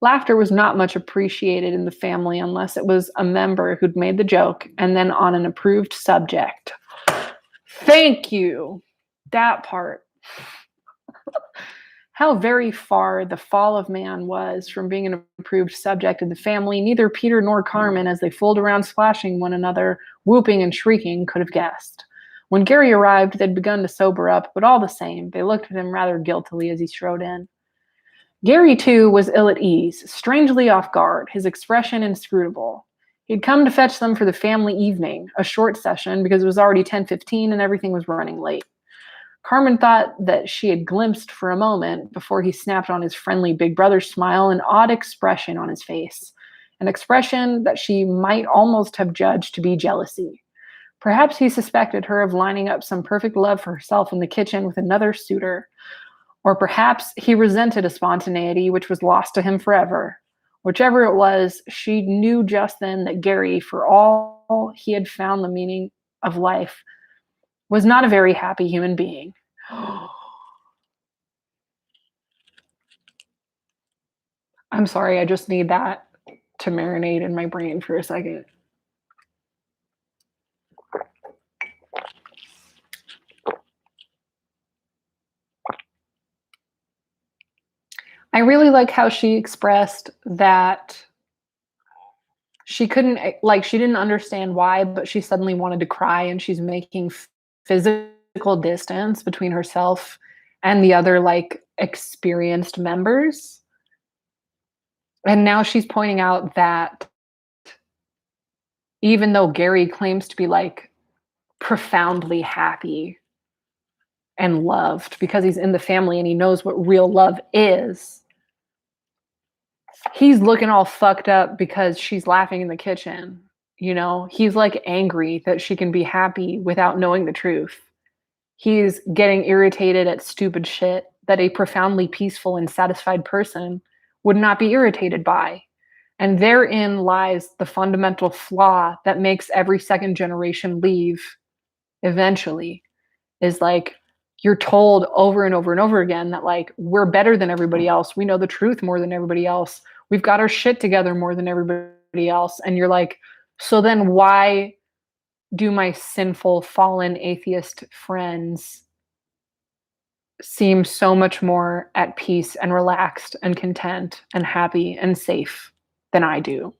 Laughter was not much appreciated in the family unless it was a member who'd made the joke, and then on an approved subject. Thank you! That part. How very far the fall of man was from being an approved subject in the family, neither Peter nor Carmen, as they fooled around splashing one another, whooping and shrieking, could have guessed. When Gary arrived, they'd begun to sober up, but all the same, they looked at him rather guiltily as he strode in. Gary, too, was ill at ease, strangely off guard, his expression inscrutable. He'd come to fetch them for the family evening, a short session because it was already 10:15 and everything was running late. Carmen thought that she had glimpsed for a moment, before he snapped on his friendly big brother smile, an odd expression on his face, an expression that she might almost have judged to be jealousy. Perhaps he suspected her of lining up some perfect love for herself in the kitchen with another suitor. Or perhaps he resented a spontaneity which was lost to him forever. Whichever it was, she knew just then that Gary, for all he had found the meaning of life, was not a very happy human being. I'm sorry, I just need that to marinate in my brain for a second. I really like how she expressed that she couldn't, she didn't understand why, but she suddenly wanted to cry, and she's making physical distance between herself and the other, experienced members. And now she's pointing out that even though Gary claims to be, profoundly happy and loved because he's in the family and he knows what real love is, he's looking all fucked up because she's laughing in the kitchen. He's angry that she can be happy without knowing the truth. He's getting irritated at stupid shit that a profoundly peaceful and satisfied person would not be irritated by. And therein lies the fundamental flaw that makes every second generation leave eventually, is you're told over and over and over again that we're better than everybody else. We know the truth more than everybody else. We've got our shit together more than everybody else. And you're so then why do my sinful, fallen atheist friends seem so much more at peace and relaxed and content and happy and safe than I do.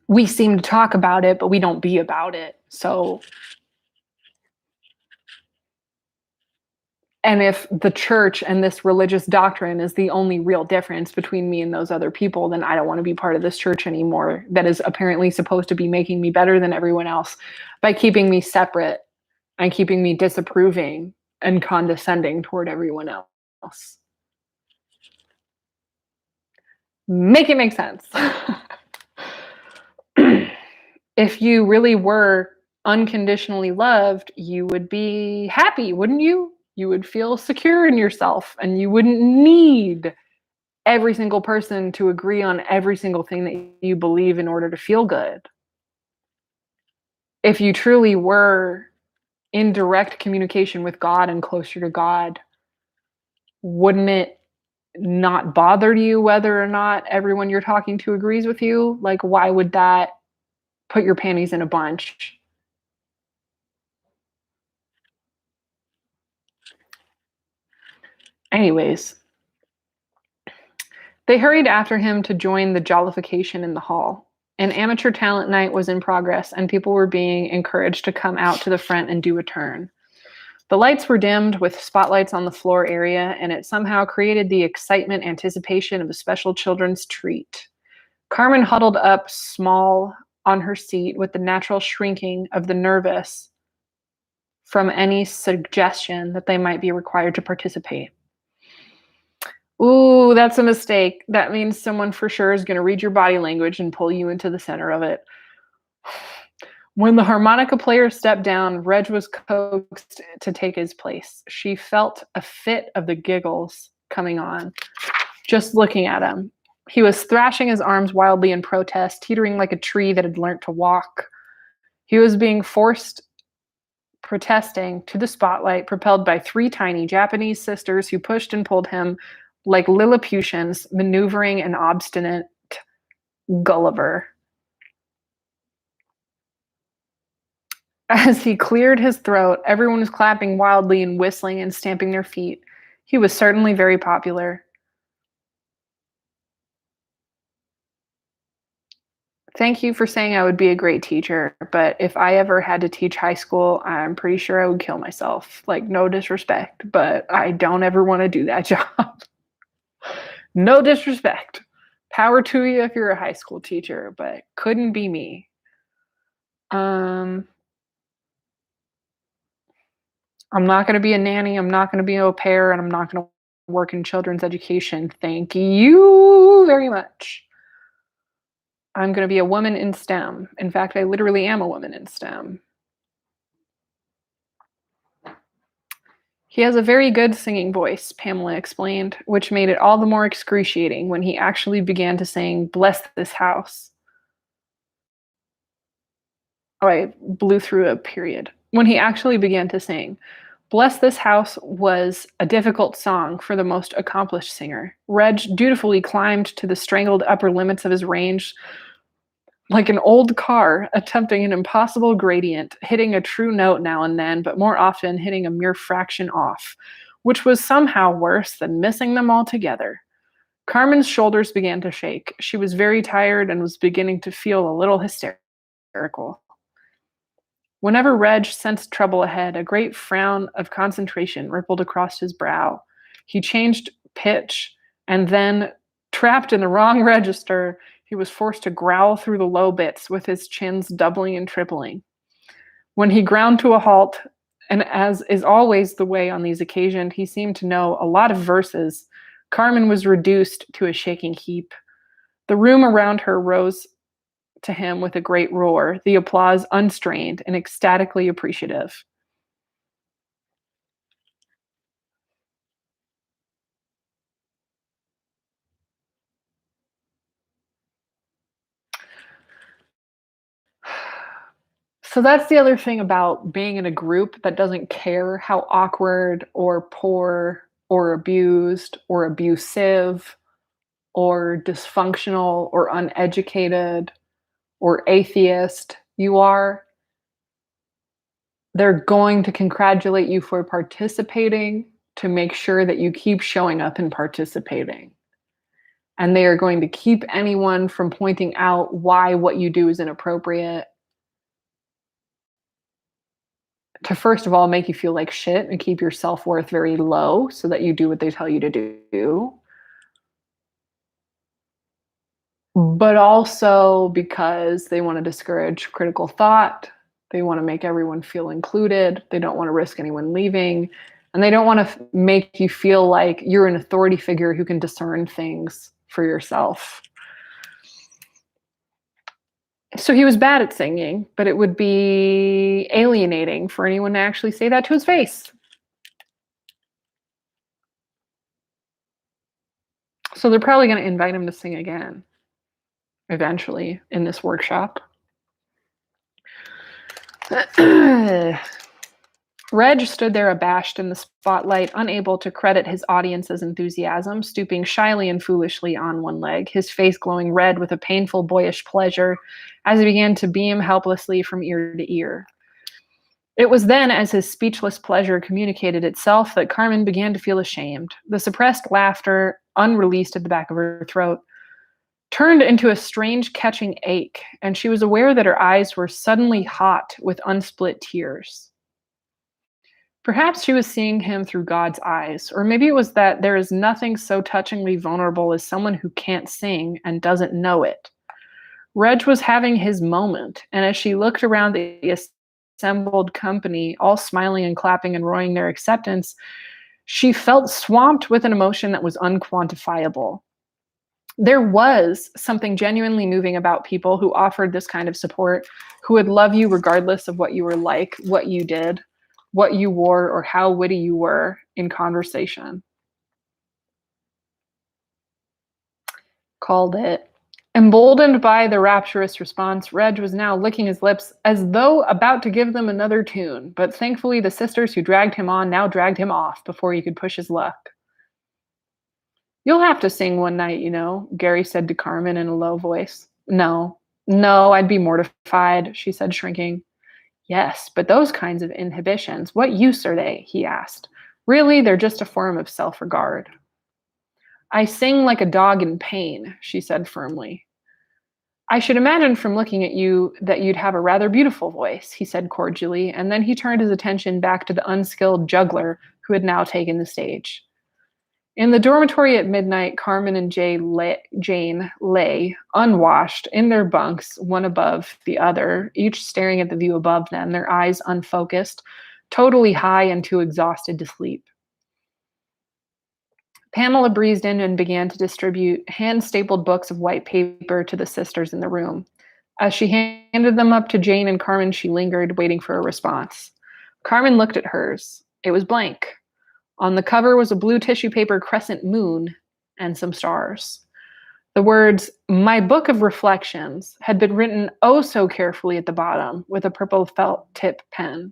We seem to talk about it, but we don't be about it. So, and if the church and this religious doctrine is the only real difference between me and those other people, then I don't want to be part of this church anymore that is apparently supposed to be making me better than everyone else by keeping me separate and keeping me disapproving and condescending toward everyone else. Make it make sense. If you really were unconditionally loved, you would be happy, wouldn't you? You would feel secure in yourself and you wouldn't need every single person to agree on every single thing that you believe in order to feel good. If you truly were in direct communication with God and closer to God, wouldn't it not bother you whether or not everyone you're talking to agrees with you? Like, why would that put your panties in a bunch? Anyways, they hurried after him to join the jollification in the hall. An amateur talent night was in progress, and people were being encouraged to come out to the front and do a turn. The lights were dimmed with spotlights on the floor area, and it somehow created the excitement anticipation of a special children's treat. Carmen huddled up small on her seat with the natural shrinking of the nervous from any suggestion that they might be required to participate. Ooh, that's a mistake. That means someone for sure is going to read your body language and pull you into the center of it. When the harmonica player stepped down, Reg was coaxed to take his place. She felt a fit of the giggles coming on, just looking at him. He was thrashing his arms wildly in protest, teetering like a tree that had learnt to walk. He was being forced, protesting, to the spotlight, propelled by 3 tiny Japanese sisters who pushed and pulled him like Lilliputians, maneuvering an obstinate Gulliver. As he cleared his throat, everyone was clapping wildly and whistling and stamping their feet. He was certainly very popular. Thank you for saying I would be a great teacher, but if I ever had to teach high school, I'm pretty sure I would kill myself. Like, no disrespect, but I don't ever want to do that job. No disrespect. Power to you if you're a high school teacher, but couldn't be me. I'm not going to be a nanny. I'm not going to be an au pair, and I'm not going to work in children's education. Thank you very much. I'm going to be a woman in STEM. In fact, I literally am a woman in STEM. He has a very good singing voice, Pamela explained, which made it all the more excruciating when he actually began to sing "Bless This House." Oh, I blew through a period. When he actually began to sing, "Bless This House" was a difficult song for the most accomplished singer. Reg dutifully climbed to the strangled upper limits of his range like an old car attempting an impossible gradient, hitting a true note now and then, but more often hitting a mere fraction off, which was somehow worse than missing them altogether. Carmen's shoulders began to shake. She was very tired and was beginning to feel a little hysterical. Whenever Reg sensed trouble ahead, a great frown of concentration rippled across his brow. He changed pitch, and then, trapped in the wrong register, he was forced to growl through the low bits with his chins doubling and tripling. When he ground to a halt, and as is always the way on these occasions, he seemed to know a lot of verses, Carmen was reduced to a shaking heap. The room around her rose to him with a great roar, the applause unstrained and ecstatically appreciative. So that's the other thing about being in a group that doesn't care how awkward or poor or abused or abusive or dysfunctional or uneducated or atheist you are, they're going to congratulate you for participating to make sure that you keep showing up and participating. And they are going to keep anyone from pointing out why what you do is inappropriate, to first of all make you feel like shit and keep your self-worth very low so that you do what they tell you to do. But also because they want to discourage critical thought. They want to make everyone feel included. They don't want to risk anyone leaving. And they don't want to make you feel like you're an authority figure who can discern things for yourself. So he was bad at singing, but it would be alienating for anyone to actually say that to his face. So they're probably going to invite him to sing again eventually in this workshop. Reg stood there abashed in the spotlight, unable to credit his audience's enthusiasm, stooping shyly and foolishly on one leg, his face glowing red with a painful boyish pleasure as he began to beam helplessly from ear to ear. It was then, as his speechless pleasure communicated itself, that Carmen began to feel ashamed. The suppressed laughter, unreleased at the back of her throat, turned into a strange catching ache, and she was aware that her eyes were suddenly hot with unsplit tears. Perhaps she was seeing him through God's eyes, or maybe it was that there is nothing so touchingly vulnerable as someone who can't sing and doesn't know it. Reg was having his moment, and as she looked around the assembled company, all smiling and clapping and roaring their acceptance, she felt swamped with an emotion that was unquantifiable. There was something genuinely moving about people who offered this kind of support, who would love you regardless of what you were like, what you did, what you wore, or how witty you were in conversation. Called it. Emboldened by the rapturous response, Reg was now licking his lips as though about to give them another tune, but thankfully the sisters who dragged him on now dragged him off before he could push his luck. You'll have to sing one night, you know, Gary said to Carmen in a low voice. No, I'd be mortified, she said, shrinking. Yes, but those kinds of inhibitions, what use are they? He asked. Really, they're just a form of self-regard. I sing like a dog in pain, she said firmly. I should imagine from looking at you that you'd have a rather beautiful voice, he said cordially, and then he turned his attention back to the unskilled juggler who had now taken the stage. In the dormitory at midnight, Carmen and Jane lay, unwashed, in their bunks, one above the other, each staring at the view above them, their eyes unfocused, totally high and too exhausted to sleep. Pamela breezed in and began to distribute hand-stapled books of white paper to the sisters in the room. As she handed them up to Jane and Carmen, she lingered, waiting for a response. Carmen looked at hers. It was blank. On the cover was a blue tissue paper crescent moon and some stars. The words, "My Book of Reflections," had been written oh so carefully at the bottom with a purple felt tip pen.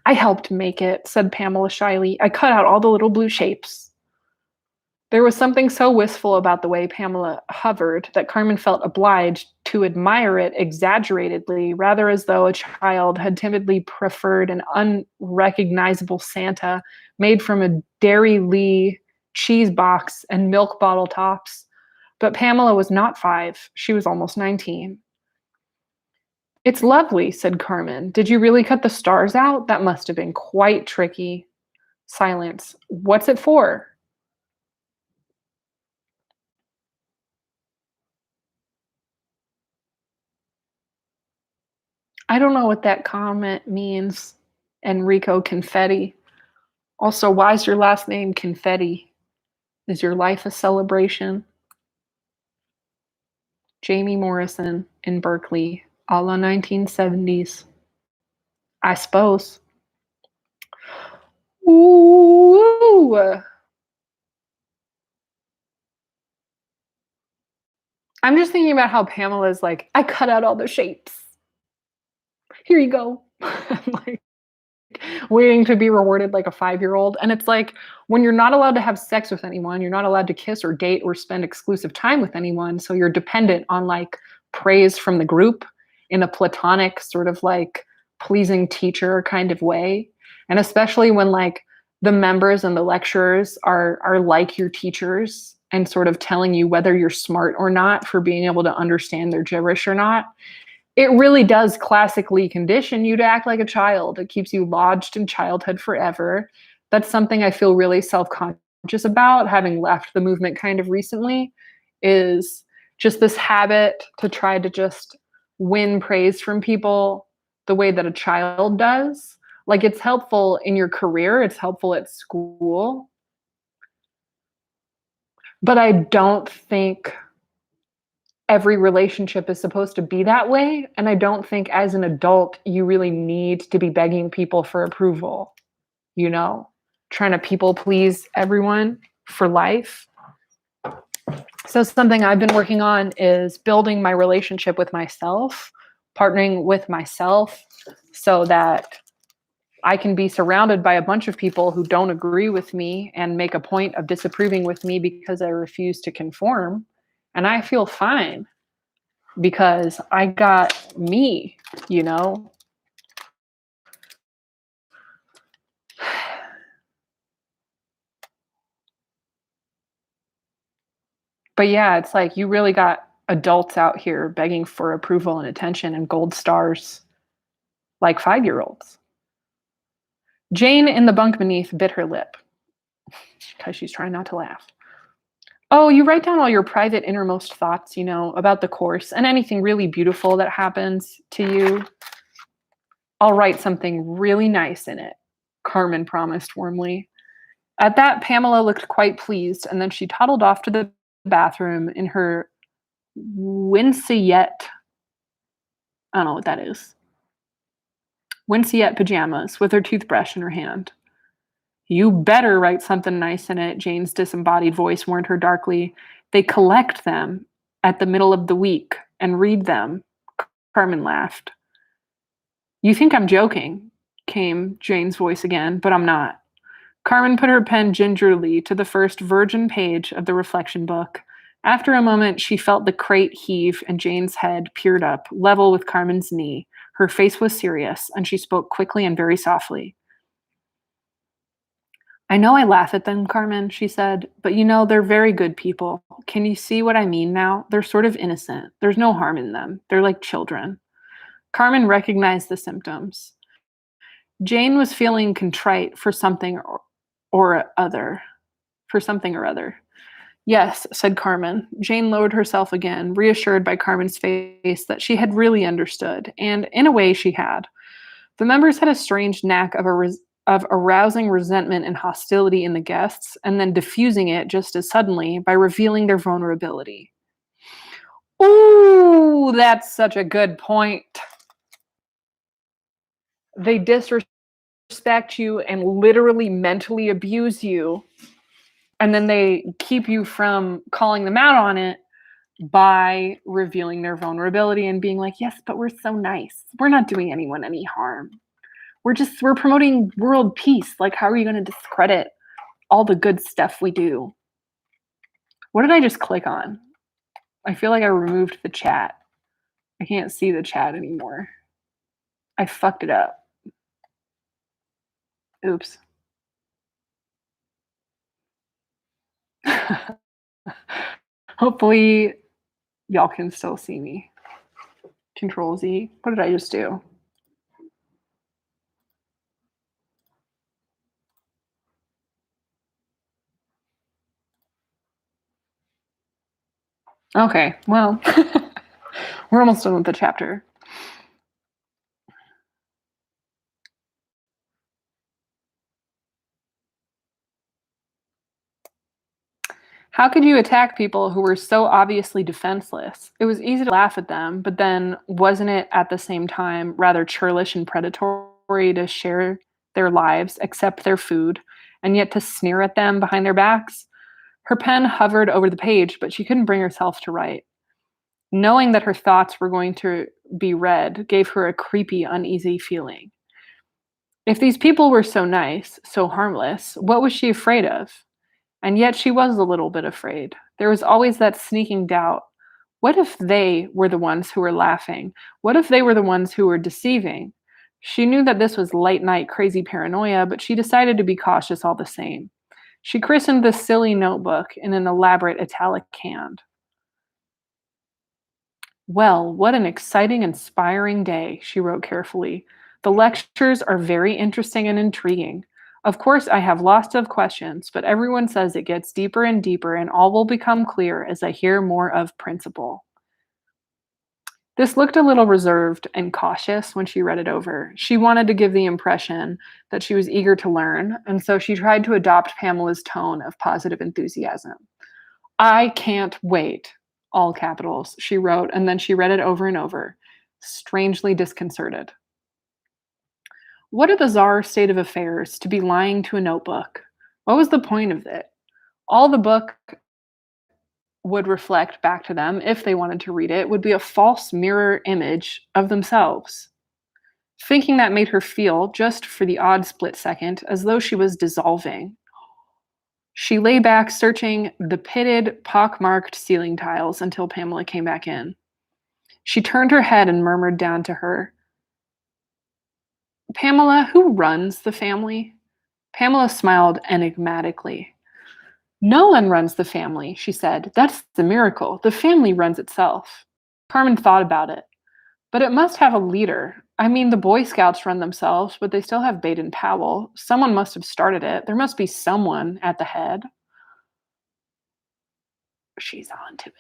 I helped make it, said Pamela shyly. I cut out all the little blue shapes. There was something so wistful about the way Pamela hovered that Carmen felt obliged to admire it exaggeratedly, rather as though a child had timidly preferred an unrecognizable Santa made from a Dairy Lee cheese box and milk bottle tops. But Pamela was not 5. She was almost 19. It's lovely, said Carmen. Did you really cut the stars out? That must have been quite tricky. Silence. What's it for? I don't know what that comment means, Enrico Confetti. Also, why is your last name Confetti? Is your life a celebration? Jamie Morrison in Berkeley, a la 1970s. I suppose. Ooh. I'm just thinking about how Pamela's like, I cut out all the shapes. Here you go. Like, waiting to be rewarded like a 5-year-old. And it's like, when you're not allowed to have sex with anyone, you're not allowed to kiss or date or spend exclusive time with anyone. So you're dependent on like praise from the group in a platonic sort of like pleasing teacher kind of way. And especially when like the members and the lecturers are like your teachers and sort of telling you whether you're smart or not for being able to understand their gibberish or not, it really does classically condition you to act like a child. It keeps you lodged in childhood forever. That's something I feel really self-conscious about, having left the movement kind of recently, is just this habit to try to just win praise from people the way that a child does. Like, it's helpful in your career, it's helpful at school, but I don't think every relationship is supposed to be that way. And I don't think as an adult, you really need to be begging people for approval, you know, trying to people please everyone for life. So something I've been working on is building my relationship with myself, partnering with myself so that I can be surrounded by a bunch of people who don't agree with me and make a point of disapproving with me because I refuse to conform. And I feel fine because I got me, you know? But yeah, it's like you really got adults out here begging for approval and attention and gold stars like 5-year-olds. Jane in the bunk beneath bit her lip because she's trying not to laugh. Oh, you write down all your private innermost thoughts, you know, about the course and anything really beautiful that happens to you. I'll write something really nice in it, Carmen promised warmly. At that, Pamela looked quite pleased, and then she toddled off to the bathroom in her winceyette, I don't know what that is, winceyette pajamas with her toothbrush in her hand. You better write something nice in it, Jane's disembodied voice warned her darkly. They collect them at the middle of the week and read them. Carmen laughed. You think I'm joking, came Jane's voice again, but I'm not. Carmen put her pen gingerly to the first virgin page of the reflection book. After a moment, she felt the crate heave and Jane's head peered up, level with Carmen's knee. Her face was serious, and she spoke quickly and very softly. I know I laugh at them, Carmen, she said, but you know, they're very good people. Can you see what I mean now? They're sort of innocent. There's no harm in them. They're like children. Carmen recognized the symptoms. Jane was feeling contrite for something or other. Yes, said Carmen. Jane lowered herself again, reassured by Carmen's face that she had really understood, and in a way she had. The members had a strange knack of arousing resentment and hostility in the guests, and then diffusing it just as suddenly by revealing their vulnerability. Ooh, that's such a good point. They disrespect you and literally mentally abuse you, and then they keep you from calling them out on it by revealing their vulnerability and being like, yes, but we're so nice. We're not doing anyone any harm. We're promoting world peace. Like, how are you going to discredit all the good stuff we do? What did I just click on? I feel like I removed the chat. I can't see the chat anymore. I fucked it up. Oops. Hopefully y'all can still see me. Control Z. What did I just do? Okay, well, we're almost done with the chapter. How could you attack people who were so obviously defenseless? It was easy to laugh at them, but then wasn't it at the same time rather churlish and predatory to share their lives, accept their food, and yet to sneer at them behind their backs? Her pen hovered over the page, but she couldn't bring herself to write. Knowing that her thoughts were going to be read gave her a creepy, uneasy feeling. If these people were so nice, so harmless, what was she afraid of? And yet she was a little bit afraid. There was always that sneaking doubt. What if they were the ones who were laughing? What if they were the ones who were deceiving? She knew that this was late night crazy paranoia, but she decided to be cautious all the same. She christened the silly notebook in an elaborate italic hand. Well, what an exciting, inspiring day, she wrote carefully. The lectures are very interesting and intriguing. Of course, I have lots of questions, but everyone says it gets deeper and deeper, and all will become clear as I hear more of principle. This looked a little reserved and cautious when she read it over. She wanted to give the impression that she was eager to learn, and so she tried to adopt Pamela's tone of positive enthusiasm. I can't wait, all capitals, she wrote, and then she read it over and over, strangely disconcerted. What a bizarre state of affairs to be lying to a notebook. What was the point of it? All the book would reflect back to them, if they wanted to read it, would be a false mirror image of themselves. Thinking that made her feel, just for the odd split second, as though she was dissolving. She lay back, searching the pitted, pock-marked ceiling tiles until Pamela came back in. She turned her head and murmured down to her, Pamela, who runs the family? Pamela smiled enigmatically. No one runs the family, she said. That's the miracle. The family runs itself. Carmen thought about it. But it must have a leader. I mean, the Boy Scouts run themselves, but they still have Baden-Powell. Someone must have started it. There must be someone at the head. She's on to it.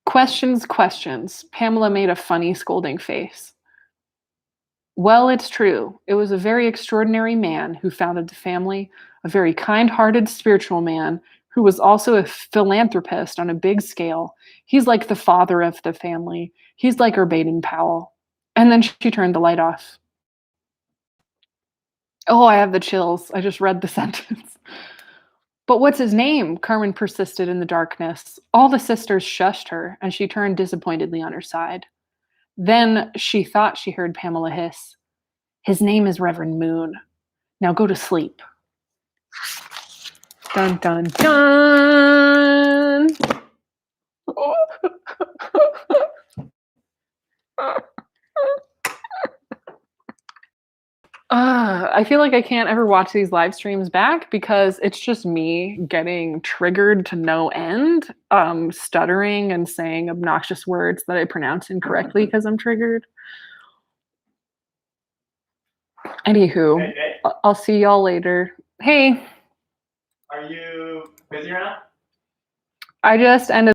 Questions, questions. Pamela made a funny, scolding face. Well, it's true. It was a very extraordinary man who founded the family, a very kind-hearted spiritual man who was also a philanthropist on a big scale. He's like the father of the family. He's like our Baden-Powell. And then she turned the light off. Oh, I have the chills. I just read the sentence. But what's his name? Carmen persisted in the darkness. All the sisters shushed her, and she turned disappointedly on her side. Then she thought she heard Pamela hiss. His name is Reverend Moon. Now go to sleep. Dun, dun, dun. I feel like I can't ever watch these live streams back because it's just me getting triggered to no end, stuttering and saying obnoxious words that I pronounce incorrectly because I'm triggered. Anywho, Hey. I'll see y'all later. Hey. Are you busy right now? I just ended